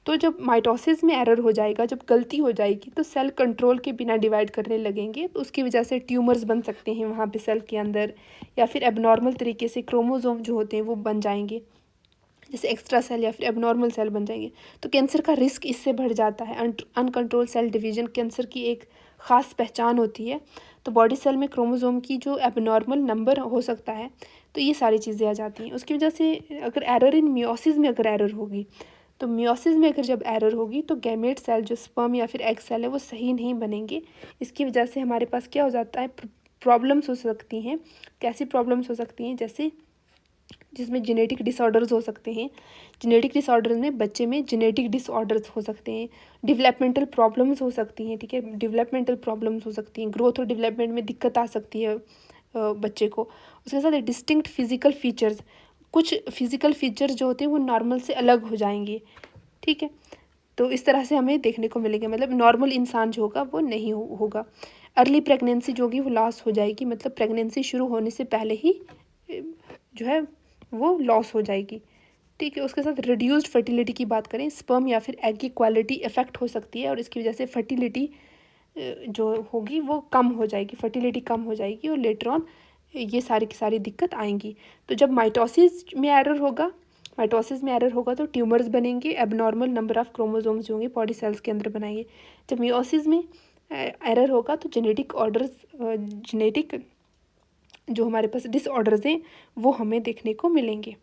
तो जब माइटोसिस में एरर हो जाएगा, जब गलती हो जाएगी तो सेल कंट्रोल के बिना डिवाइड करने लगेंगे। तो उसकी वजह से ट्यूमर्स बन सकते हैं वहाँ पे सेल के अंदर, या फिर एबनॉर्मल तरीके से क्रोमोसोम जो होते हैं वो बन जाएंगे, जैसे एक्स्ट्रा सेल या फिर एबनॉर्मल सेल बन जाएंगे। तो कैंसर का रिस्क इससे बढ़ जाता है। अनकंट्रोल सेल डिवीजन कैंसर की एक ख़ास पहचान होती है। तो बॉडी सेल में क्रोमोसोम की जो एबनॉर्मल नंबर हो सकता है, तो ये सारी चीज़ें आ जाती हैं। उसकी वजह से अगर एरर इन मियोसिस में अगर एरर होगी, तो मियोसिस में अगर जब एरर होगी तो गैमेट सेल जो स्पर्म या फिर एग सेल है वो सही नहीं बनेंगे। इसकी वजह से हमारे पास क्या हो जाता है, प्रॉब्लम्स हो सकती हैं। कैसी प्रॉब्लम्स हो सकती हैं, जैसे जिसमें जेनेटिक डिसऑर्डर्स हो सकते हैं। जेनेटिक डिसऑर्डर में बच्चे में जेनेटिक डिसऑर्डर्स हो सकते हैं। डेवलपमेंटल प्रॉब्लम्स हो सकती हैं, ठीक है, डेवलपमेंटल प्रॉब्लम्स हो सकती हैं। ग्रोथ और डेवलपमेंट में दिक्कत आ सकती है बच्चे को। उसके साथ डिस्टिंक्ट फिजिकल फीचर्स, कुछ फिजिकल फीचर्स जो होते हैं वो नॉर्मल से अलग हो जाएंगे, ठीक है। तो इस तरह से हमें देखने को मिलेंगे, मतलब नॉर्मल इंसान जो होगा वो नहीं होगा। अर्ली प्रेगनेंसी जो होगी वो लॉस हो जाएगी, मतलब प्रेगनेंसी शुरू होने से पहले ही जो है वो लॉस हो जाएगी, ठीक है। उसके साथ रिड्यूस्ड फर्टिलिटी की बात करें, स्पर्म या फिर एग की क्वालिटी इफेक्ट हो सकती है और इसकी वजह से फर्टिलिटी जो होगी वो कम हो जाएगी, फर्टिलिटी कम हो जाएगी और लेटर ऑन ये सारी की सारी दिक्कत आएंगी। तो जब माइटोसिस में एरर होगा तो ट्यूमर्स बनेंगे, एबनॉर्मल नंबर ऑफ क्रोमोसोम्स जो होंगे बॉडी सेल्स के अंदर बनाएंगे। जब मियोसिस में एरर होगा तो जेनेटिक जो हमारे पास डिसऑर्डर्स हैं वो हमें देखने को मिलेंगे।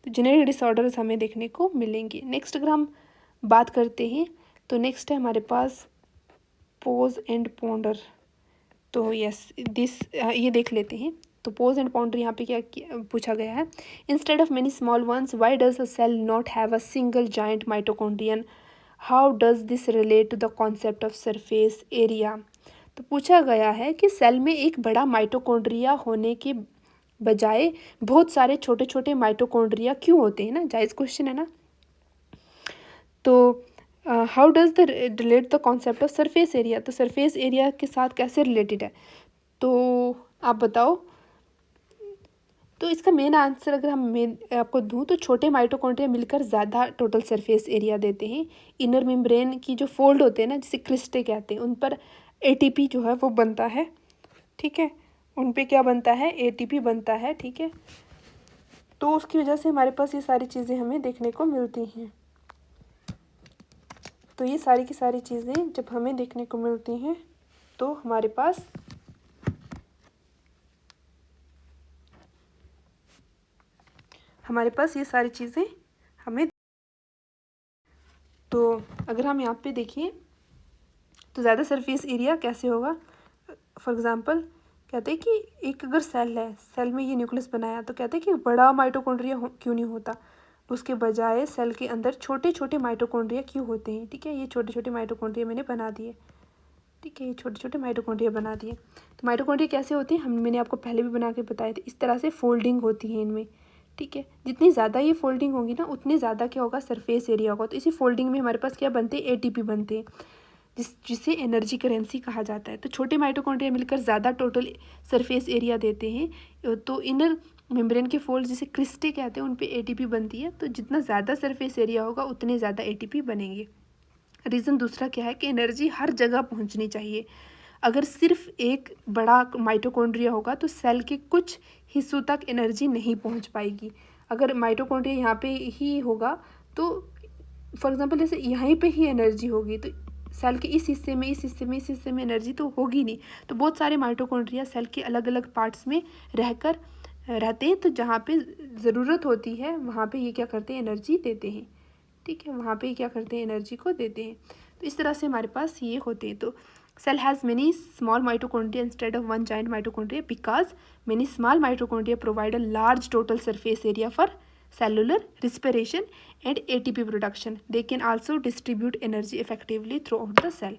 तो जेनेटिक डिसऑर्डर्स हमें देखने को मिलेंगे। नेक्स्ट अगर हम बात करते हैं तो नेक्स्ट है हमारे पास पोज एंड पॉन्डर। तो यस दिस ये देख लेते हैं। तो पोज एंड पॉन्डर यहाँ पे क्या पूछा गया है, instead of many small ones why does a cell not have a single giant mitochondrion, how does this relate to the concept of surface area. तो पूछा गया है कि सेल में एक बड़ा माइटोकॉन्ड्रिया होने के बजाय बहुत सारे छोटे छोटे माइटोकॉन्ड्रिया क्यों होते हैं ना, जायज़ क्वेश्चन है ना। तो how does the relate the concept of surface area, तो सरफेस एरिया के साथ कैसे रिलेटेड है, तो आप बताओ। तो इसका मेन आंसर अगर मैं आपको दूं तो छोटे माइटोकॉन्ड्रिया मिलकर ज़्यादा टोटल सरफेस एरिया देते हैं। इनर मेम्ब्रेन की जो फोल्ड होते हैं ना, जिसे क्रिस्टे कहते हैं, उन पर एटीपी जो है वो बनता है, ठीक है, उन पे क्या बनता है, एटीपी बनता है, ठीक है। तो उसकी वजह से हमारे पास ये सारी चीज़ें हमें देखने को मिलती हैं। तो ये सारी की सारी चीज़ें जब हमें देखने को मिलती हैं तो हमारे पास ये सारी चीज़ें हमें, तो अगर हम यहाँ पे देखें तो ज़्यादा सरफेस एरिया कैसे होगा। फॉर एग्ज़ाम्पल कहते हैं कि एक अगर सेल है, सेल में ये न्यूक्लियस बनाया, तो कहते हैं कि बड़ा माइटोकॉन्ड्रिया क्यों नहीं होता, उसके बजाय सेल के अंदर छोटे छोटे माइटोकॉन्ड्रिया क्यों होते हैं, ठीक है। ये छोटे छोटे माइटोकॉन्ड्रिया मैंने बना दिए, ठीक है, ये छोटे छोटे माइटोकॉन्ड्रिया बना दिए। तो माइटोकॉन्ड्रिया कैसे होते हैं, मैंने आपको पहले भी बना के बताए थे। इस तरह से फोल्डिंग होती है इनमें, ठीक है। जितनी ज़्यादा ये फोल्डिंग होगी ना उतनी ज़्यादा क्या होगा, सरफेस एरिया होगा। तो इसी फोल्डिंग में हमारे पास क्या बनते हैं, एटीपी बनते हैं, जिसे एनर्जी करेंसी कहा जाता है। तो छोटे माइटोकॉन्ड्रिया मिलकर ज़्यादा टोटल सरफेस एरिया देते हैं। तो इनर मेम्ब्रेन के फोल्ड जिसे क्रिस्टे कहते हैं उन पे एटीपी बनती है। तो जितना ज़्यादा सरफेस एरिया होगा उतने ज़्यादा एटीपी बनेंगे। रीज़न दूसरा क्या है कि एनर्जी हर जगह पहुंचनी चाहिए। अगर सिर्फ एक बड़ा माइटोकॉन्ड्रिया होगा तो सेल के कुछ हिस्सों तक एनर्जी नहीं पहुंच पाएगी। अगर माइटोकॉन्ड्रिया यहाँ पे ही होगा तो फॉर एग्जांपल जैसे यहीं पे ही एनर्जी होगी तो सेल के इस हिस्से में एनर्जी तो होगी नहीं। तो बहुत सारे माइटोकॉन्ड्रिया सेल के अलग अलग पार्ट्स में रहते हैं, तो जहाँ पे ज़रूरत होती है वहाँ पे ये क्या करते हैं, एनर्जी देते हैं, ठीक है, वहाँ पे क्या करते हैं, एनर्जी को देते हैं। तो इस तरह से हमारे पास ये होते हैं। तो cell has many small mitochondria instead of one giant mitochondria because many small mitochondria provide a large total surface area for cellular respiration and ATP production. They can also distribute energy effectively throughout the cell.